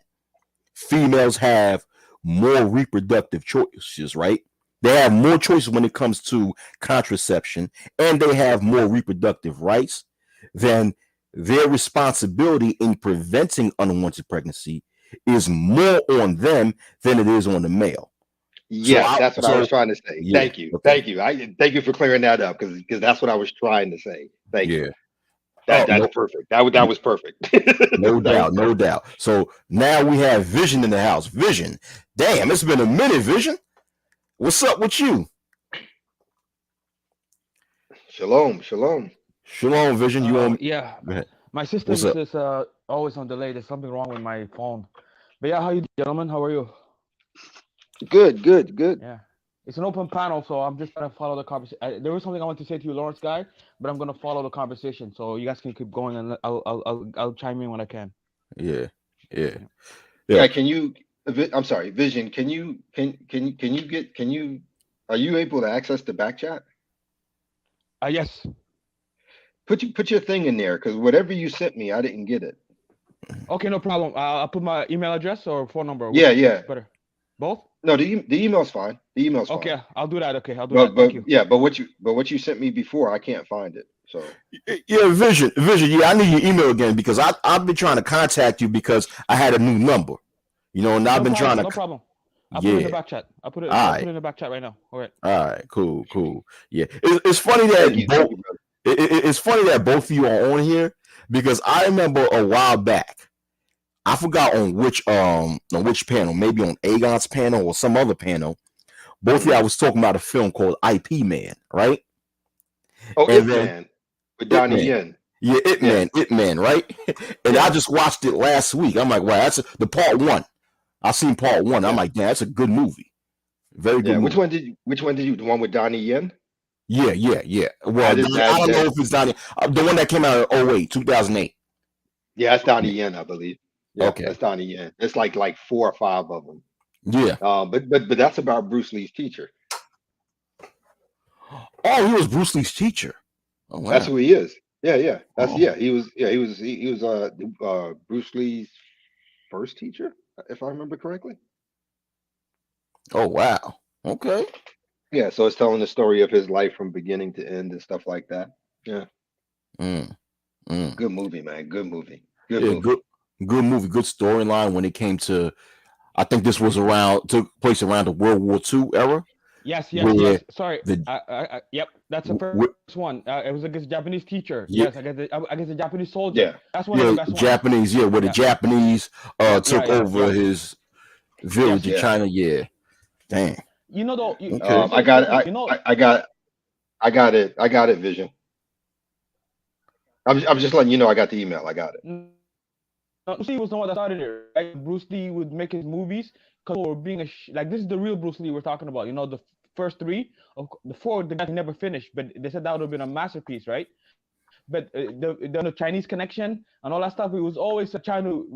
females have more reproductive choices, right? They have more choices when it comes to contraception, and they have more reproductive rights. Then their responsibility in preventing unwanted pregnancy is more on them than it is on the male. So Yes, I that's what I was so trying to say. yeah, Thank you, okay, thank you. I thank you for clearing that up because that's what I was trying to say. Thank you. yeah. That Oh that's no, perfect. That was perfect. no That was doubt, no perfect. doubt. So now we have Vision in the house. Vision, damn, it's been a minute. Vision, what's up with you? Shalom, shalom. Shalom, Vision. You on? Yeah, Go ahead. my What's system up? is always on delay. There's something wrong with my phone. But yeah, how you doing, gentlemen? How are you? Good, good, good. Yeah, it's an open panel, so I'm just gonna follow the conversation. There was something I want to say to you, Lawrence guy, but I'm gonna follow the conversation, so you guys can keep going, and I'll chime in when I can. Yeah, yeah, Yeah. yeah. Yeah, can you? I'm sorry, Vision. Can you? Are you able to access the back chat? Yes. Put your thing in there because whatever you sent me, I didn't get it. Okay, no problem. I'll put my email address or phone number. Yeah, Which yeah. is better? Both? No, the email's fine. The email's fine. Okay, I'll do that. Okay, I'll do But that. but Thank you. yeah, but what you sent me before, I can't find it. So Yeah, Vision. Yeah, I need your email again because I've been trying to contact you because I had a new number. And I've No been trying problem. to. No problem. I'll put it in the Yeah. back chat. All I'll put right. it in the back chat right now. All right. All right. Cool. Cool. Yeah. It's funny that thank both. you, brother. It's funny that both of you are on here because I remember a while back. I forgot on which panel, maybe on Agon's panel or some other panel. Both of Hmm. y'all was talking about a film called IP Man, right? Oh, And Ip then Man with It Donnie Man. Yen. Yeah, Yeah, It Man, right? And I yeah. just watched it last week. I'm like, wow, that's the part one. I seen part one. I'm Yeah, like, damn, that's a good movie. Very good yeah. movie. Which one did you? The one with Donnie Yen? Yeah, yeah, yeah. Well, That is I that don't know that. if it's Donnie. The one that came out in oh 08, 2008. Yeah, that's Donnie Yeah. Yen, I believe. Yeah, Okay. that's Donnie Yen. It's like four or five of them. Yeah. But that's about Bruce Lee's teacher. Oh, he was Bruce Lee's teacher. Oh That's wow. who he is. Yeah, yeah. That's Oh. yeah. He was Bruce Lee's first teacher, if I remember correctly. Oh wow. Okay. Yeah, so it's telling the story of his life from beginning to end and stuff like that. Yeah, Mm, mm. good movie, man. Good movie. Good Yeah. movie. Good movie. Good storyline when it came to. I think this was around took place around the World War II era, Yes, yes, where yes. Sorry. the Yep, that's the first wh- one. It was against Japanese teacher. Yes, yeah, against the Japanese soldier. Yeah, That's one of the yeah, best ones. Japanese, yeah, where the Yeah, Japanese yeah, took over his yes. village in yeah. China. Yeah. Dang. You know though, Okay. I so got it. quickly, you know, I got it. I got it. Vision. I'm just letting you know I got the email. I got it. Bruce Lee was the one that started it, right? Bruce Lee would make his movies because for being like this is the real Bruce Lee we're talking about. You know, the first three, the four, the guy never finished, but they said that would have been a masterpiece, right? But the Chinese connection and all that stuff, it was always trying to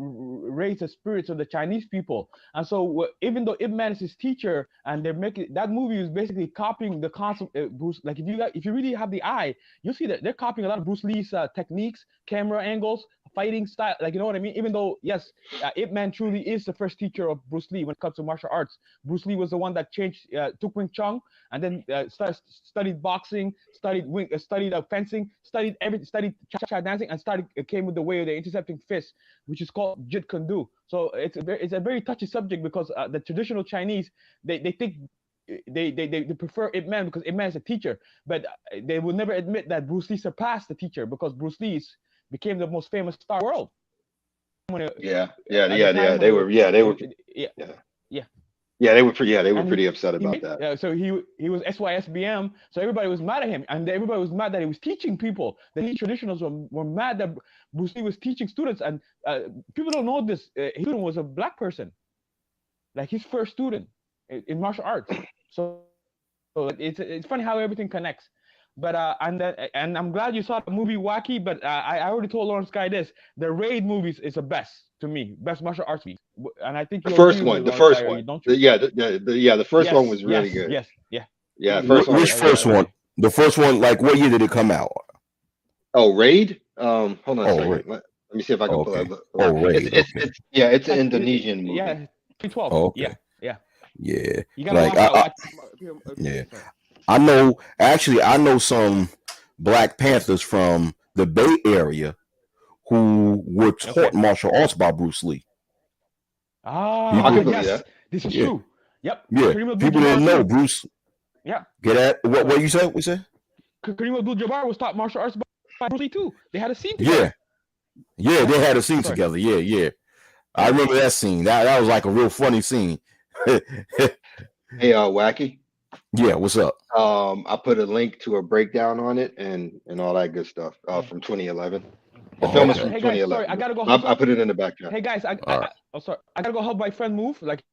raise the spirits of the Chinese people. And so even though Ip Man is his teacher, and they're making that movie is basically copying the concept. Bruce, like if you really have the eye, you'll see that they're copying a lot of Bruce Lee's techniques, camera angles, fighting style. Like you know what I mean? Even though yes, Ip Man truly is the first teacher of Bruce Lee when it comes to martial arts. Bruce Lee was the one that changed, took Wing Chun and then studied boxing, studied fencing, studied everything, studied cha-cha dancing, and started came with the way of the intercepting fist, which is called Jeet Kune Do. So it's a very touchy subject because the traditional Chinese they think they prefer Ip Man because Ip Man is a teacher, but they will never admit that Bruce Lee surpassed the teacher because Bruce Lee became the most famous star in the world. Yeah, yeah, At the yeah, yeah. time when They it was were, yeah, they were, yeah, yeah, yeah. yeah, they were And pretty upset he about made that. so he was SYSBM, so everybody was mad at him, and everybody was mad that he was teaching people. The Lee traditionals were mad that Bruce Lee was teaching students, and people don't know this. His student was a black person, like his first student in martial arts. So it's funny how everything connects. But and I'm glad you saw the movie Wacky. But I already told Lawrence Guy this: the Raid movies is the best to me, best martial arts movies. And I think The you agree first with me, one, the Lawrence Guy, first or you one, don't you? the first one Yes, was really yes, good. yes, yeah. Yeah, Yeah, first one Which was I first one? agree. The first one, like what year did it come out? Oh, Raid. Hold on a Oh, second. Raid. Let me see if I can pull Okay. out Oh, Raid. Okay. yeah, it's an Yes, Indonesian movie. yeah, 2012. Oh, Yeah, okay. yeah. Yeah. You gotta Like watch that. Watch. yeah. Sorry. I know. Actually, I know some Black Panthers from the Bay Area who were taught Okay. martial arts by Bruce Lee. I Ah, can People, believe yes, that. this is yeah, true. Yep. yeah. Kareem People didn't Abdul-Jabbar know too. Bruce. Yeah. Get at what Sorry. you said? We said? Kareem Abdul-Jabbar was taught martial arts by Bruce Lee too. They had a scene Yeah, together. yeah. Yeah. They had a scene Sorry. together. Yeah, yeah. I Yeah. remember that scene. That was like a real funny scene. Hey, Wacky. Yeah. What's up? I put a link to a breakdown on it and all that good stuff. Yeah. From 2011. The Oh, film is Hey, from okay. hey guys, sorry, 2011. I gotta go I, help I put it in the back chat. Hey guys, All right. oh sorry, I gotta go help my friend move. Like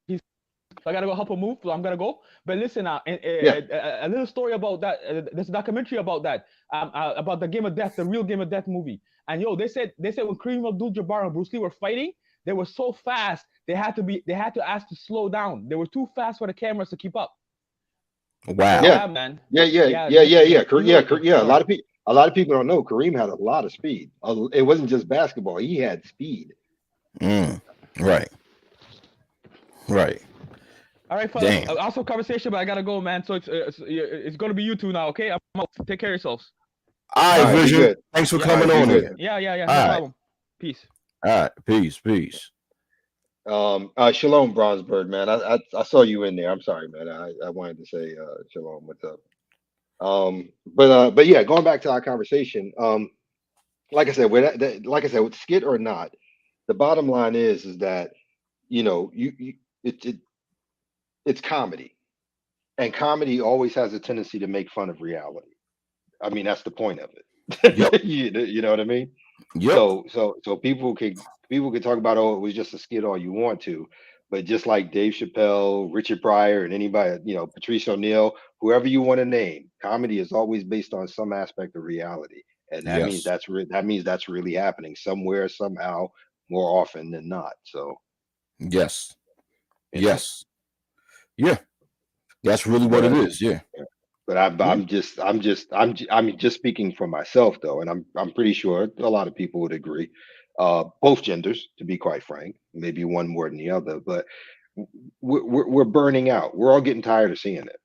I gotta go help him move, so I'm gonna go. But listen, Yeah. a little story about that. There's a documentary about the Game of Death, the real Game of Death movie. And yo, they said when Kareem Abdul-Jabbar and Bruce Lee were fighting, they were so fast they had to ask to slow down. They were too fast for the cameras to keep up. So Wow. Yeah. yeah, man. Yeah. Yeah. Yeah, Yeah. Yeah. Yeah. real. Yeah. Sorry. A lot of people don't know Kareem had a lot of speed. It wasn't just basketball. He had speed. Mm. Right. Right. All right, fellas. Damn. Also conversation, but I gotta go, man. So it's gonna be you two now, okay? I'm out. Take care of yourselves. All All right, right. Be Vision. good. Thanks for Yeah, All coming right. Be on good. here. yeah. All No right. problem. Peace. All right. Peace. Peace. Shalom, Bronzebird, man. I saw you in there. I'm sorry, man. I wanted to say shalom. What's up? But yeah, going back to our conversation. Like I said, like I said, with skit or not, the bottom line is that you it it's comedy, and comedy always has a tendency to make fun of reality. I mean, that's the point of Yep. it. You know what I mean? Yep. So people can talk about, oh, it was just a skit all you want to, But just like Dave Chappelle, Richard Pryor, and anybody, Patrice O'Neill, whoever you want to name, comedy is always based on some aspect of reality, and Yes. that means that's really happening somewhere, somehow, more often than not. So Yes. you know, Yes. Yeah. That's really what but it is. Yeah. Yeah. I'm just speaking for myself though, and I'm pretty sure a lot of people would agree. Both genders, to be quite frank, maybe one more than the other, but we're burning out. We're all getting tired of seeing it.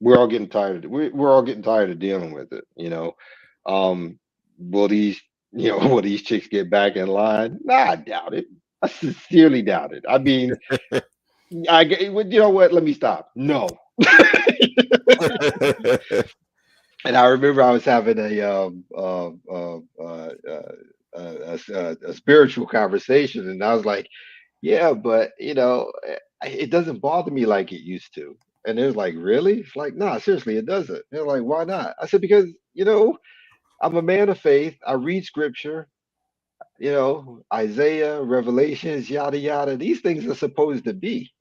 We're all getting tired of dealing with it. Um, will these will these chicks get back in line? Nah, I doubt it. I sincerely doubt it. I mean, you know what? Let me stop. No. And I remember I was having a spiritual conversation, and I was like, "Yeah, but it doesn't bother me like it used to." And it was like, "Really?" It's like, "No, seriously, it doesn't." They're like, "Why not?" I said, "Because I'm a man of faith. I read scripture. Isaiah, Revelations, yada yada. These things are supposed to be.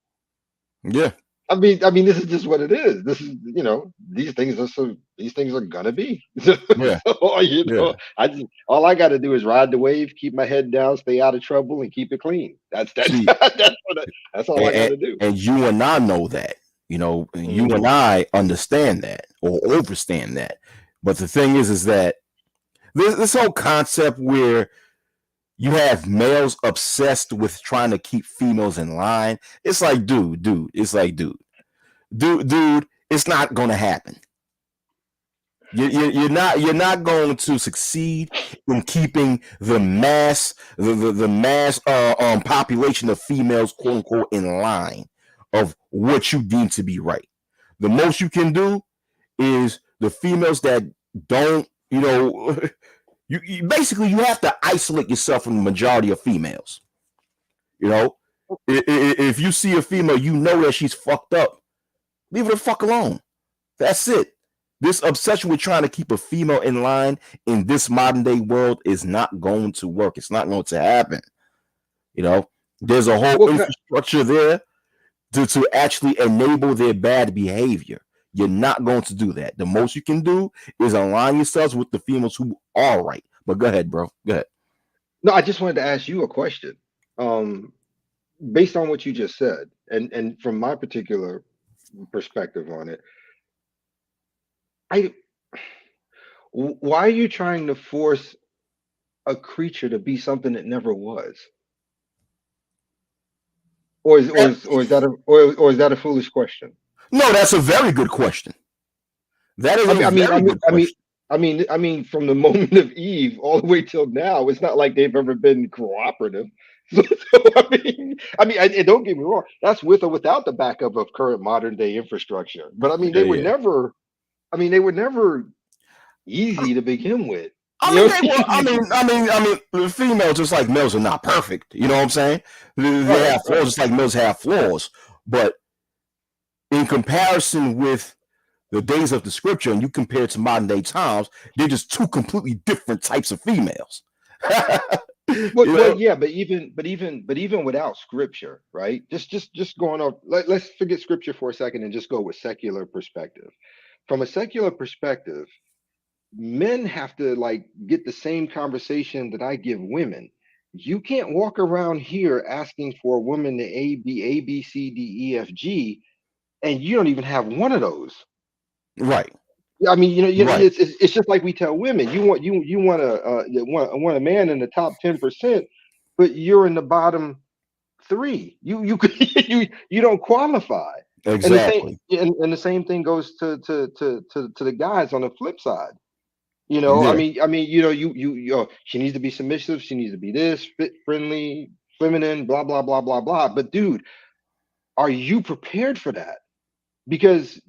Yeah. I mean, this is just what it is. This is, these things are gonna be. So, Yeah. Yeah. all I got to do is ride the wave, keep my head down, stay out of trouble, and keep it clean. That's See, that's all I got and, to do. and you and I know that, and you and Hmm. I understand that or understand that. But the thing is that this whole concept where you have males obsessed with trying to keep females in line, it's like, it's like, dude, it's not gonna happen. You're not going to succeed in keeping the mass population of females, quote unquote, in line of what you deem to be right. The most you can do is the females that don't, you basically you have to isolate yourself from the majority of females. You know, if you see a female, you know that she's fucked up. Leave her the fuck alone. That's it. This obsession with trying to keep a female in line in this modern day world is not going to work. It's not going to happen. You know, there's a whole Well, infrastructure there to actually enable their bad behavior. You're not going to do that. The most you can do is align yourselves with the females who are right. But go ahead, bro. Go ahead. no, I just wanted to ask you a question. Um, Based on what you just said, and from my particular perspective on it, I why are you trying to force a creature to be something it never was? Or is that a foolish question? No, that's a very good question. That is I a mean, I mean, I very mean, good I mean, question. from the moment of Eve all the way till now, it's not like they've ever been cooperative. And don't get me wrong, that's with or without the backup of current modern day infrastructure. But I mean, Yeah, yeah. they were never easy to begin with. I mean, they were. The females, just like males, are not perfect. You know what I'm saying? They Right, have flaws, right. just like males have flaws. But in comparison with the days of the scripture, and you compare it to modern day times, they're just two completely different types of females. you Well, know? yeah, but even without scripture, right? Just going off. Let's forget scripture for a second and just go with secular perspective. From a secular perspective, men have to like get the same conversation that I give women. You can't walk around here asking for a woman to A B C D E F G, and you don't even have one of those. Right, I mean, right, it's just like we tell women, you want a man in the top 10%, but you're in the bottom three. You you don't qualify. And the same exactly. and the same thing goes to the guys on the flip side. I Yeah, mean, she needs to be submissive. She needs to be this, friendly, feminine, blah blah blah blah blah. But dude, are you prepared for that? Because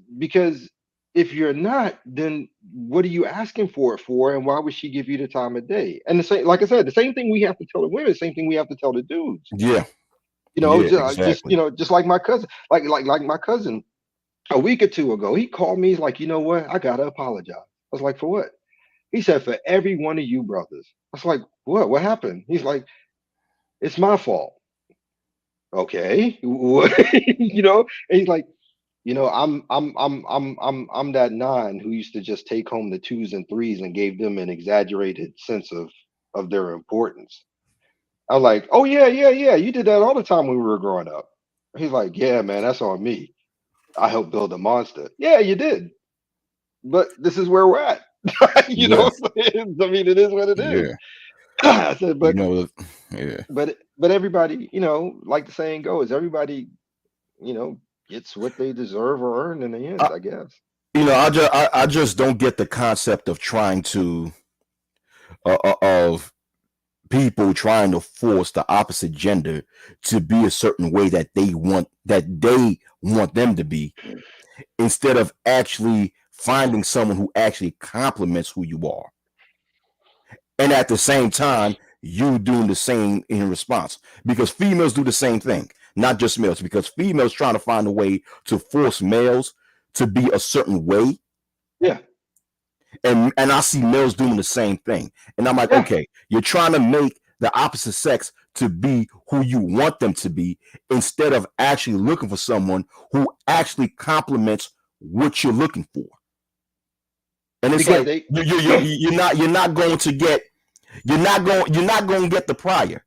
if you're not, then what are you asking for it for? And why would she give you the time of day? And the same, like I said, the same thing we have to tell the women, the same thing we have to tell the dudes. yeah, yeah, exactly. Just like my cousin, like my cousin a week or two ago, he called me. He's like, you know what? I gotta apologize. I was like, for what? He said, for every one of you brothers. I was like, what? What happened? He's like, it's my fault. Okay. And he's like, I'm that nine who used to just take home the twos and threes and gave them an exaggerated sense of their importance. I was like, oh yeah, yeah, yeah. You did that all the time when we were growing up. He's like, yeah, man, that's on me. I helped build a monster. Yeah, you did. But this is where we're at. you Yeah, know, I mean, it is what it is. yeah. I said, You know, yeah. but everybody, like the saying goes, everybody, gets what they deserve or earn in the end, I, I guess. I just don't get the concept of trying to of people trying to force the opposite gender to be a certain way that they want them to be, instead of actually finding someone who actually complements who you are, and at the same time you doing the same in response, because females do the same thing, not just males, because females trying to find a way to force males to be a certain way, Yeah, and I see males doing the same thing, and I'm like, yeah. okay, you're trying to make the opposite sex to be who you want them to be, instead of actually looking for someone who actually complements what you're looking for. And it's Because like they, you're not going to get, you're not going to get the prior.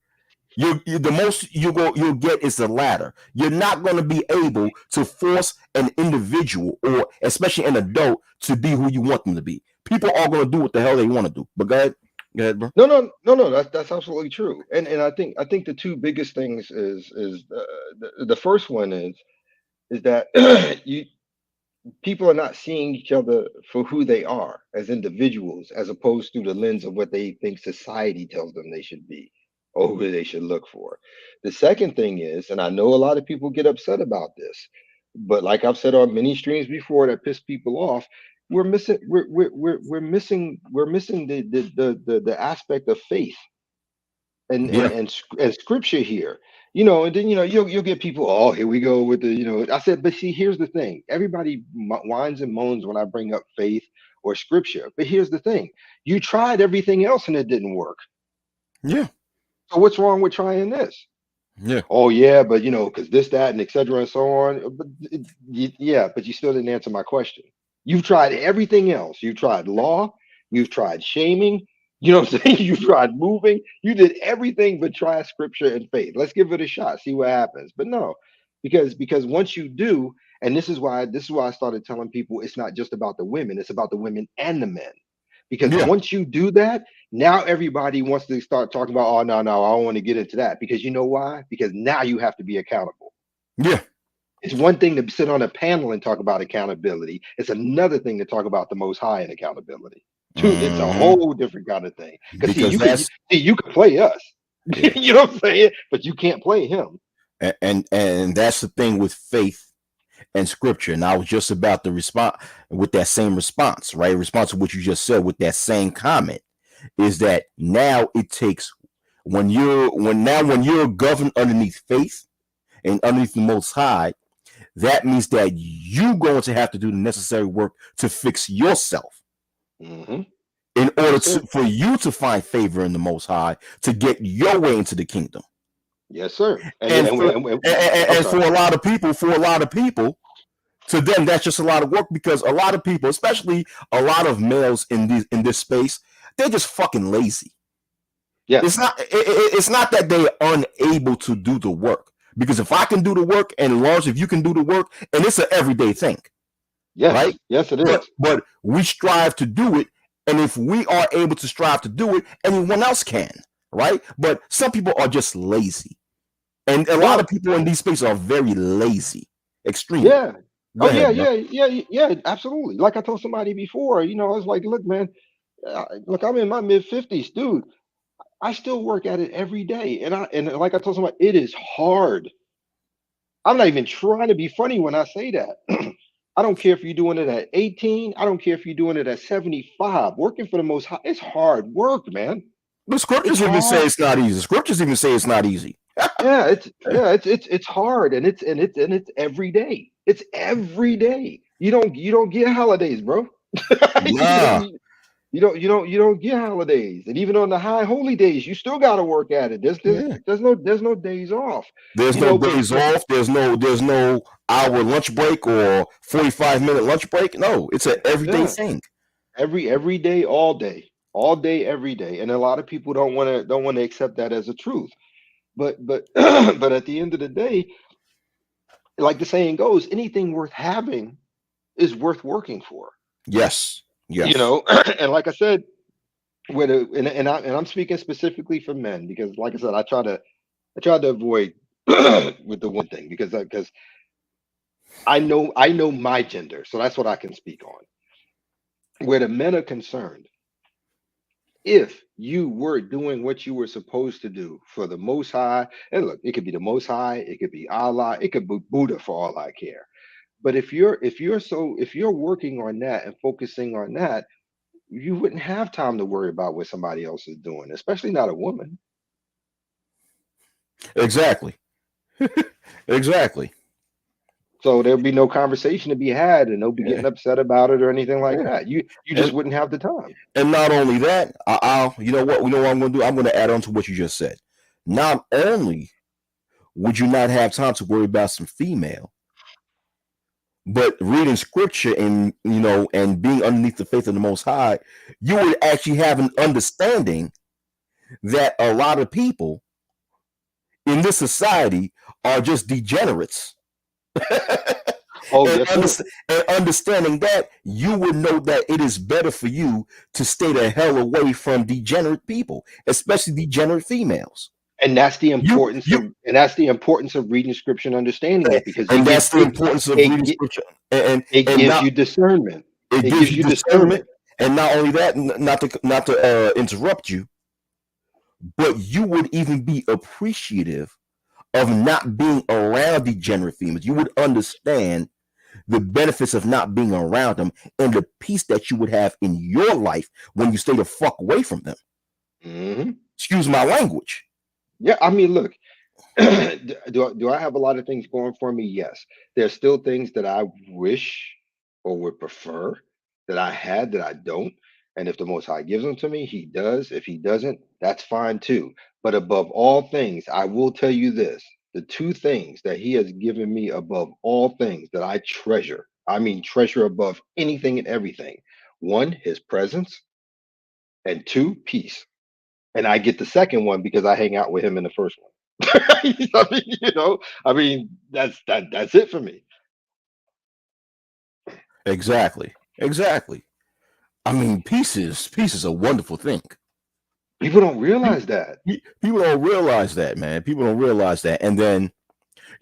The most you'll get is the latter. You're not going to be able to force an individual, or especially an adult, to be who you want them to be. People are going to do what the hell they want to do. But go ahead, bro. no, no, no, no. That's absolutely true. And I think the two biggest things is the first one is that you people are not seeing each other for who they are as individuals, as opposed to the lens of what they think society tells them they should be or who they should look for. The second thing is, and I know a lot of people get upset about this, but like I've said on many streams before that piss people off, we're missing the aspect of faith Yeah, and scripture here. And then you'll get people, oh, here we go with I said, but see, here's the thing. Everybody whines and moans when I bring up faith or scripture, but here's the thing. You tried everything else and it didn't work. yeah, So what's wrong with trying this? yeah, Oh yeah, but because this, that, and etc. and so on. But yeah, but you still didn't answer my question. You've tried everything else. You've tried law. You've tried shaming. You know what I'm saying? You tried moving. You did everything but try scripture and faith. Let's give it a shot. See what happens. But no, because once you do, and this is why I started telling people it's not just about the women. It's about the women and the men. Because yeah, once you do that, now everybody wants to start talking about, oh, no, no, I don't want to get into that. Because you know why? Because now you have to be accountable. yeah. It's one thing to sit on a panel and talk about accountability. It's another thing to talk about the Most High and accountability. Two, it's a Hmm. whole different kind of thing. Because see, Because you can that's, see you can play us, yeah, you know what I'm saying, but you can't play him. and that's the thing with faith and scripture. And I was just about to respond with that same response, right? Response to what you just said with that same comment, is that now it takes, when you're governed underneath faith and underneath the Most High, that means that you're going to have to do the necessary work to fix yourself Hmm. in order Yes, sir. for you to find favor in the Most High, to get your way into the kingdom. Yes, sir. And And for I'm and sorry. for a lot of people, to them that's just a lot of work, because a lot of people, especially a lot of males in this space, they're just fucking lazy. Yes, It's not that they're unable to do the work, because if I can do the work, and Lars, if you can do the work, and it's an everyday thing, right? yes, yes, it but is. but we strive to do it, and if we are able to strive to do it, anyone else can, right? But some people are just lazy, and a lot No, of people in these spaces are very lazy, extremely. yeah. Go Oh yeah, ahead, bro. yeah, yeah, yeah, absolutely. Like I told somebody before, I was like, look, man, look, I'm in my mid 50s, dude. I still work at it every day, and like I told somebody, it is hard. I'm not even trying to be funny when I say that. I don't care if you're doing it at 18. I don't care if you're doing it at 75. Working for the most high, it's hard work, man. The It's scriptures even say hard. it's not easy. Scriptures even say it's not easy. Yeah, it's hard, and it's every day. It's every day. You don't get holidays, bro. you, Nah, you, You don't get holidays, and even on the high holy days, you still got to work at it. There's there's Yeah. there's no there's no days off. There's You no know, days but off. There's no hour lunch break or 45-minute lunch break. No, it's an everyday yeah, thing. every day, all day, every day, and a lot of people don't want to accept that as a truth. But but at the end of the day, like the saying goes, anything worth having is worth working for. Yes. You Yes. know, and like I said, and I'm speaking specifically for men because, like I said, I try to avoid with the one thing because I know my gender, so that's what I can speak on. Where the men are concerned, if you were doing what you were supposed to do for the Most High, and look, it could be the Most High, it could be Allah, it could be Buddha for all I care. But if you're working on that and focusing on that, you wouldn't have time to worry about what somebody else is doing, especially not a woman. Exactly. Exactly. So there'll be no conversation to be had, and nobody Yeah. getting upset about it or anything like Yeah. that. You just And wouldn't have the time. and not only that, I'll you know what I'm going to do. I'm going to add on to what you just said. Not only would you not have time to worry about some female, but reading scripture and and being underneath the faith of the Most High, you would actually have an understanding that a lot of people in this society are just degenerates. Oh and, yes, sir. and understanding that, you would know that it is better for you to stay the hell away from degenerate people, especially degenerate females. And that's the You importance you of and that's the importance of reading scripture and understanding it because and that's the importance of it reading gi- scripture, and it and gives not you discernment. it It gives gives you you discernment. discernment. And not only that, not to interrupt you, but you would even be appreciative of not being around degenerate females. You would understand the benefits of not being around them and the peace that you would have in your life when you stay the fuck away from them. Hmm. Excuse my language. Yeah, I mean, look, do I have a lot of things going for me? Yes. There's still things that I wish or would prefer that I had that I don't. And if the Most High gives them to me, He does. If He doesn't, that's fine too. But above all things, I will tell you this: the two things that He has given me above all things that I treasure, I mean, treasure above anything and everything. One, His presence, and two, peace. And I get the second one because I hang out with Him in the first one. I mean, that's it for me. Exactly. Exactly. I mean, peace is a wonderful thing. People don't realize that. People don't realize that, man. People don't realize that. And then,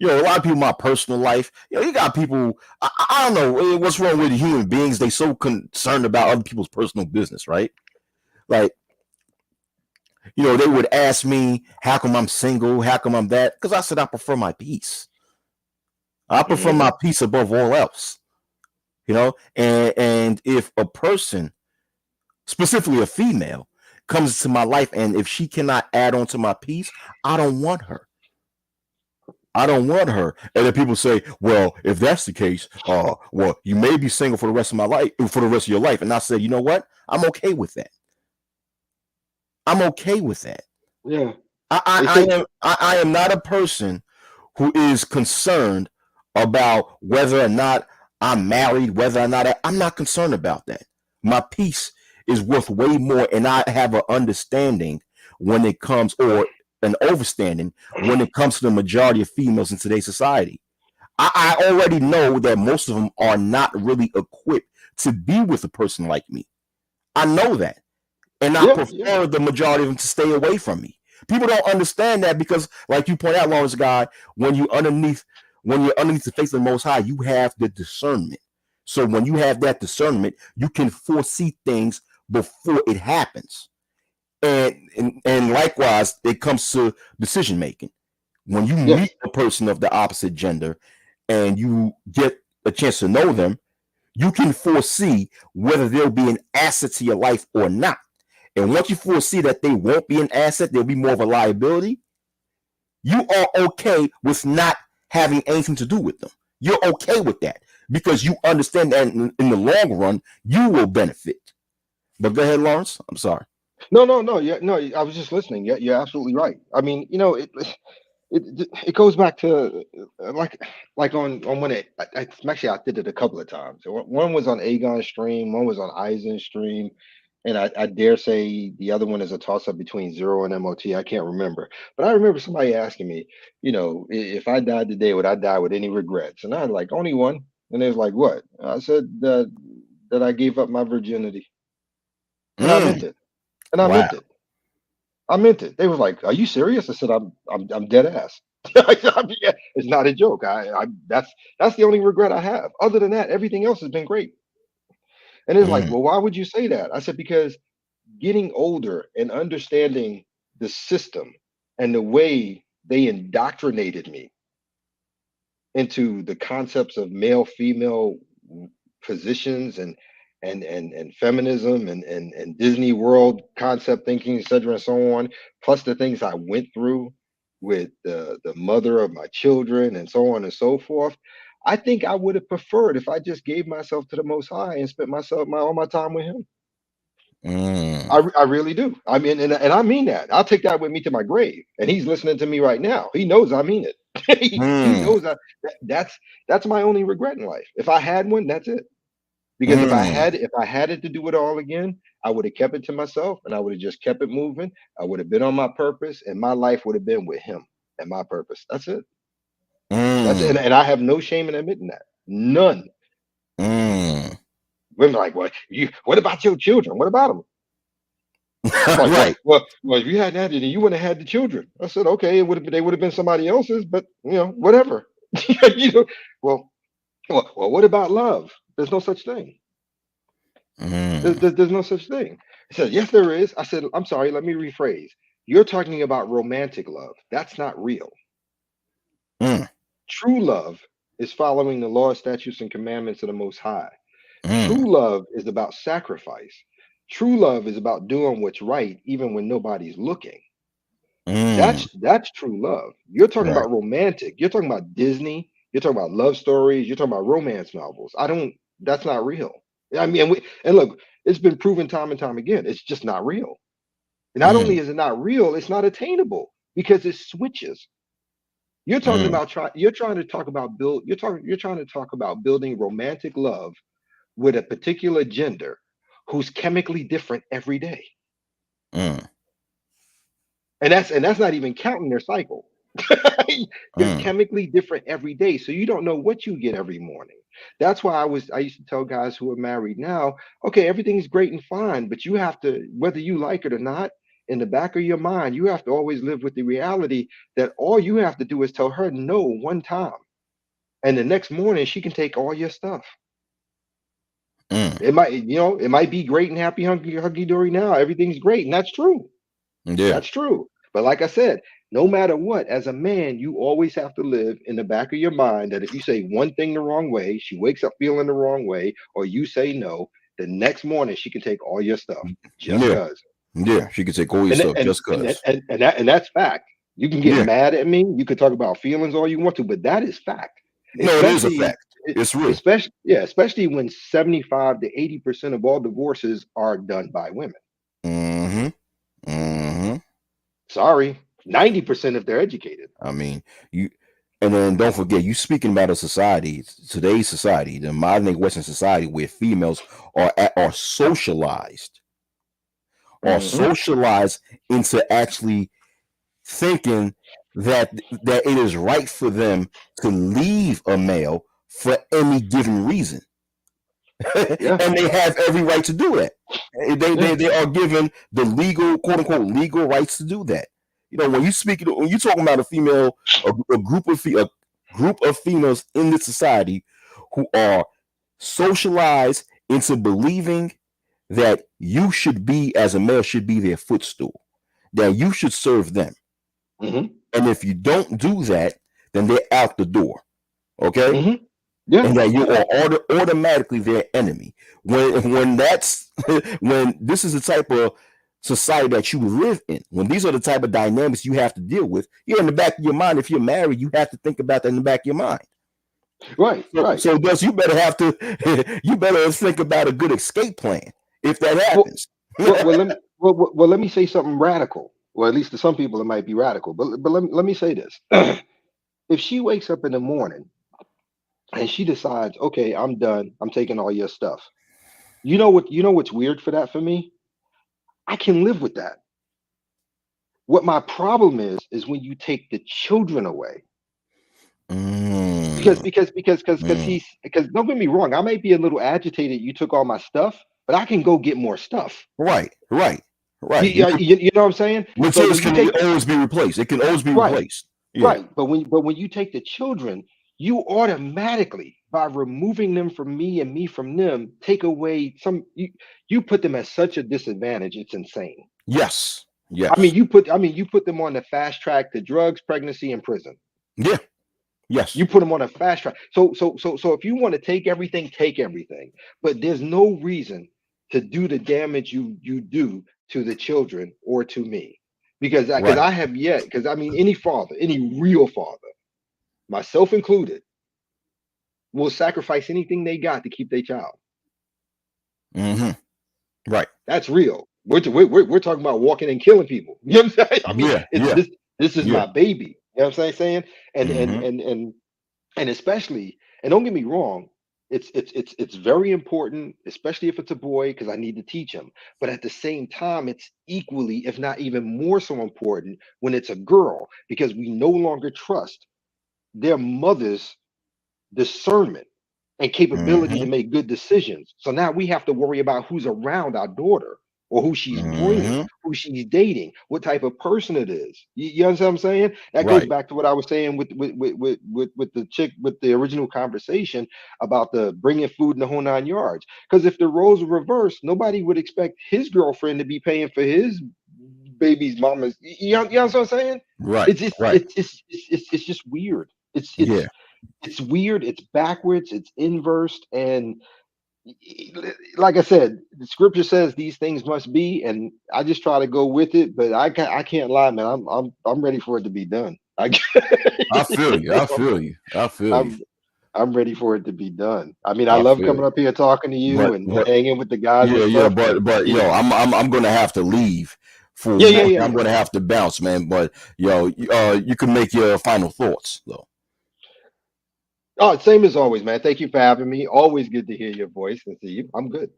a lot of people in my personal life, you got people, I don't know what's wrong with human beings. They so concerned about other people's personal business, right? Like, they would ask me, how come I'm single? How come I'm that? Because I said I prefer my peace. I prefer my Hmm. peace above all else. And if a person, specifically a female, comes to my life, and if she cannot add on to my peace, I don't want her. I don't want her. And then people say, well, if that's the case, well, you may be single for the rest of my life, for the rest of your life. And I said, you know what? I'm okay with that. I'm okay with that. Yeah. I, They I, say, I am I am not a person who is concerned about whether or not I'm married, whether or not I'm not concerned about that. My peace is worth way more, and I have an understanding when it comes, or an overstanding when it comes to the majority of females in today's society. I already know that most of them are not really equipped to be with a person like me. I know that, and I yeah, yeah. prefer the majority of them to stay away from me. People don't understand that because, like you point out, Lawrence Guy, when you when you're underneath the face of the Most High, you have the discernment. So when you have that discernment, you can foresee things before it happens. And likewise, it comes to decision making. When you Yes. meet a person of the opposite gender and you get a chance to know them, you can foresee whether they'll be an asset to your life or not. And once you foresee that they won't be an asset, they'll be more of a liability, you are okay with not having anything to do with them. You're okay with that because you understand that in the long run, you will benefit. But go ahead, Lawrence. I'm sorry. No, no, no. Yeah, no. I was just listening. Yeah, you're absolutely right. I mean, it goes back to like on when actually I did it a couple of times. One was on Agon's stream, one was on Eisen's stream, and I dare say the other one is a toss up between Zero and MOT. I can't remember, but I remember somebody asking me, if I died today, would I die with any regrets? And I was like, only one. And they was like, what? I said that I gave up my virginity, and I Mm, meant it, and I wow. meant it. I meant it. They was like, "Are you serious?" I said, "I'm dead ass." I mean, yeah, it's not a joke. That's the only regret I have. Other than that, everything else has been great. And it's like, Mm, well, why would you say that? I said because getting older and understanding the system and the way they indoctrinated me into the concepts of male female positions and feminism and Disney World concept thinking, etc., and so on, plus the things I went through with the mother of my children and so on and so forth. I think I would have preferred if I just gave myself to the Most High and spent all my time with Him. mm, I really do. I mean, and I mean that. I'll take that with me to my grave. And he's listening to me right now. He knows I mean it. He mm, knows that's my only regret in life. If I had one, that's it. Because mm, if I had it to do it all again, I would have kept it to myself and I would have just kept it moving. I would have been on my purpose and my life would have been with him and my purpose. That's it. That's it. mm, And I have no shame in admitting that. None. mm. Women are like, what about your children? What about them? I'm like, Right. well, if you hadn't had it, then you wouldn't have had the children. I said, okay, they would have been somebody else's, but whatever. you know, well, well, what about love? There's no such thing. Mm, There's no such thing. He said, yes, there is. I said, I'm sorry, let me rephrase. You're talking about romantic love. That's not real. mm, True love is following the law, statutes, and commandments of the Most High. mm, True love is about sacrifice. True love is about doing what's right, even when nobody's looking. mm. That's true love. You're talking Right. about romantic. You're talking about Disney. You're talking about love stories. You're talking about romance novels. I don't. That's not real. I mean, and look, it's been proven time and time again. It's just not real. Not Mm, only is it not real, it's not attainable because it switches. You're talking mm, about try. You're trying to talk about build. You're trying to talk about building romantic love with a particular gender who's chemically different every day, mm, and that's not even counting their cycle. They're mm, chemically different every day, so you don't know what you get every morning. That's why I used to tell guys who are married now, okay, everything's great and fine, but you have to, whether you like it or not, in the back of your mind, you have to always live with the reality that all you have to do is tell her no one time, and the next morning she can take all your stuff. mm. It might be great and happy, hunky dory now. Everything's great, and that's true. Yeah. That's true. But like I said, no matter what, as a man, you always have to live in the back of your mind that if you say one thing the wrong way, she wakes up feeling the wrong way, or you say no, the next morning she can take all your stuff just Yeah. cause. Yeah. She could take all your And stuff and just and cause. and that's fact. You can get Yeah. mad at me. You can talk about feelings all you want to, but that is fact. No, it is a Especially, fact. It's real. especially when 75 to 80% of all divorces are done by women. Mm-hmm. Mm-hmm. Sorry, 90% if they're educated. I mean, you and then don't forget, you speaking about a society, today's society, the modern day Western society, where females are Hmm. socialized into actually thinking that it is right for them to leave a male for any given reason. Yeah, And they have every right to do that. yeah. They are given the legal, quote unquote, legal rights to do that. When you talking about a female, a group of females in this society who are socialized into believing that you should be, as a male, should be their footstool, that you should serve them, Hmm. and if you don't do that, then they're out the door. Okay, Hmm. Yeah, and that you are automatically their enemy. When that's when this is the type of society that you live in, when these are the type of dynamics you have to deal with, you're in the back of your mind. If you're married, you have to think about that in the back of your mind. right, So, right. so thus you better have to you better think about a good escape plan. if that Well, happens. let me say something radical. Well, at least to some people it might be radical. But let me say this: if she wakes up in the morning and she decides, okay, I'm done. I'm taking all your stuff. You know what? You know what's weird for that for me? I can live with that. What my problem is when you take the children away. Because Mm, because because because because mm. he's because don't get me wrong, I might be a little agitated. You took all my stuff, but I can go get more stuff. Right, right, You, right. you, you know what I'm saying? But Materials when you can take always be replaced. It can always be right, replaced. Yeah. right, but when you take the children, you automatically by removing them from me and me from them, take away you put them at such a disadvantage. It's insane. Yes. I mean, Yes. you put them on the fast track to drugs, pregnancy, and prison. Yeah. Yes. You put them on a fast track. So if you want to take everything. But there's no reason to do the damage you do to the children or to me. Because Right. I have yet, because I mean any father, any real father, myself included, will sacrifice anything they got to keep their child. Mm-hmm. Right. That's real. We're talking about walking and killing people. You know what I'm saying? I mean, Yeah. it's Yeah. this is Yeah. my baby. You know what I'm saying? And and Mm-hmm. and and and especially, and don't get me wrong, it's very important, especially if it's a boy, because I need to teach him. But at the same time, it's equally, if not even more so important when it's a girl, because we no longer trust their mother's discernment and capability Mm-hmm. to make good decisions. So now we have to worry about who's around our daughter or who she's bringing, Mm-hmm. who she's dating, what type of person it is. You understand what I'm saying? That goes Right. back to what I was saying with the chick with the original conversation about the bringing food in the whole 9 yards. Because if the roles were reversed, nobody would expect his girlfriend to be paying for his baby's mama's. You know what I'm saying? Right. It's just Right. it's just weird. It's Yeah. it's it's weird, it's backwards, it's inversed, and like I said, the scripture says these things must be, and I just try to go with it. But I can't lie, man. I'm ready for it to be done. I feel you. I feel you. I feel you. I'm I'm ready for it to be done. I mean, I I love feel coming you. up here talking to you But and hanging with the guys and yeah, yeah, stuff. but Yeah, yo, I'm gonna have to leave for yeah, yeah, one. yeah, I'm yeah. gonna have to bounce, man. But yo, you can make your final thoughts though. Oh, same as always, man. Thank you for having me. Always good to hear your voice and see you. I'm good.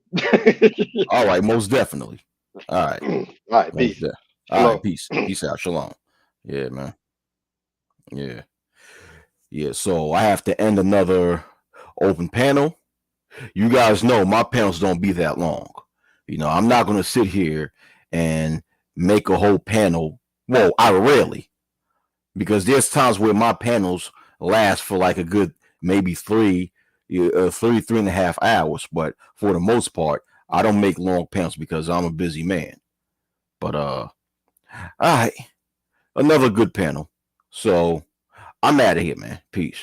All right, most definitely. All right, All right, most peace. de- All right, Shalom. peace, peace out, shalom. Yeah, man. Yeah, yeah. So I have to end another open panel. You guys know my panels don't be that long. I'm not gonna sit here and make a whole panel. Well, I rarely, because there's times where my panels last for like a good maybe three and a half hours. But for the most part, I don't make long panels because I'm a busy man. But all right, another good panel. So I'm out of here, man. Peace.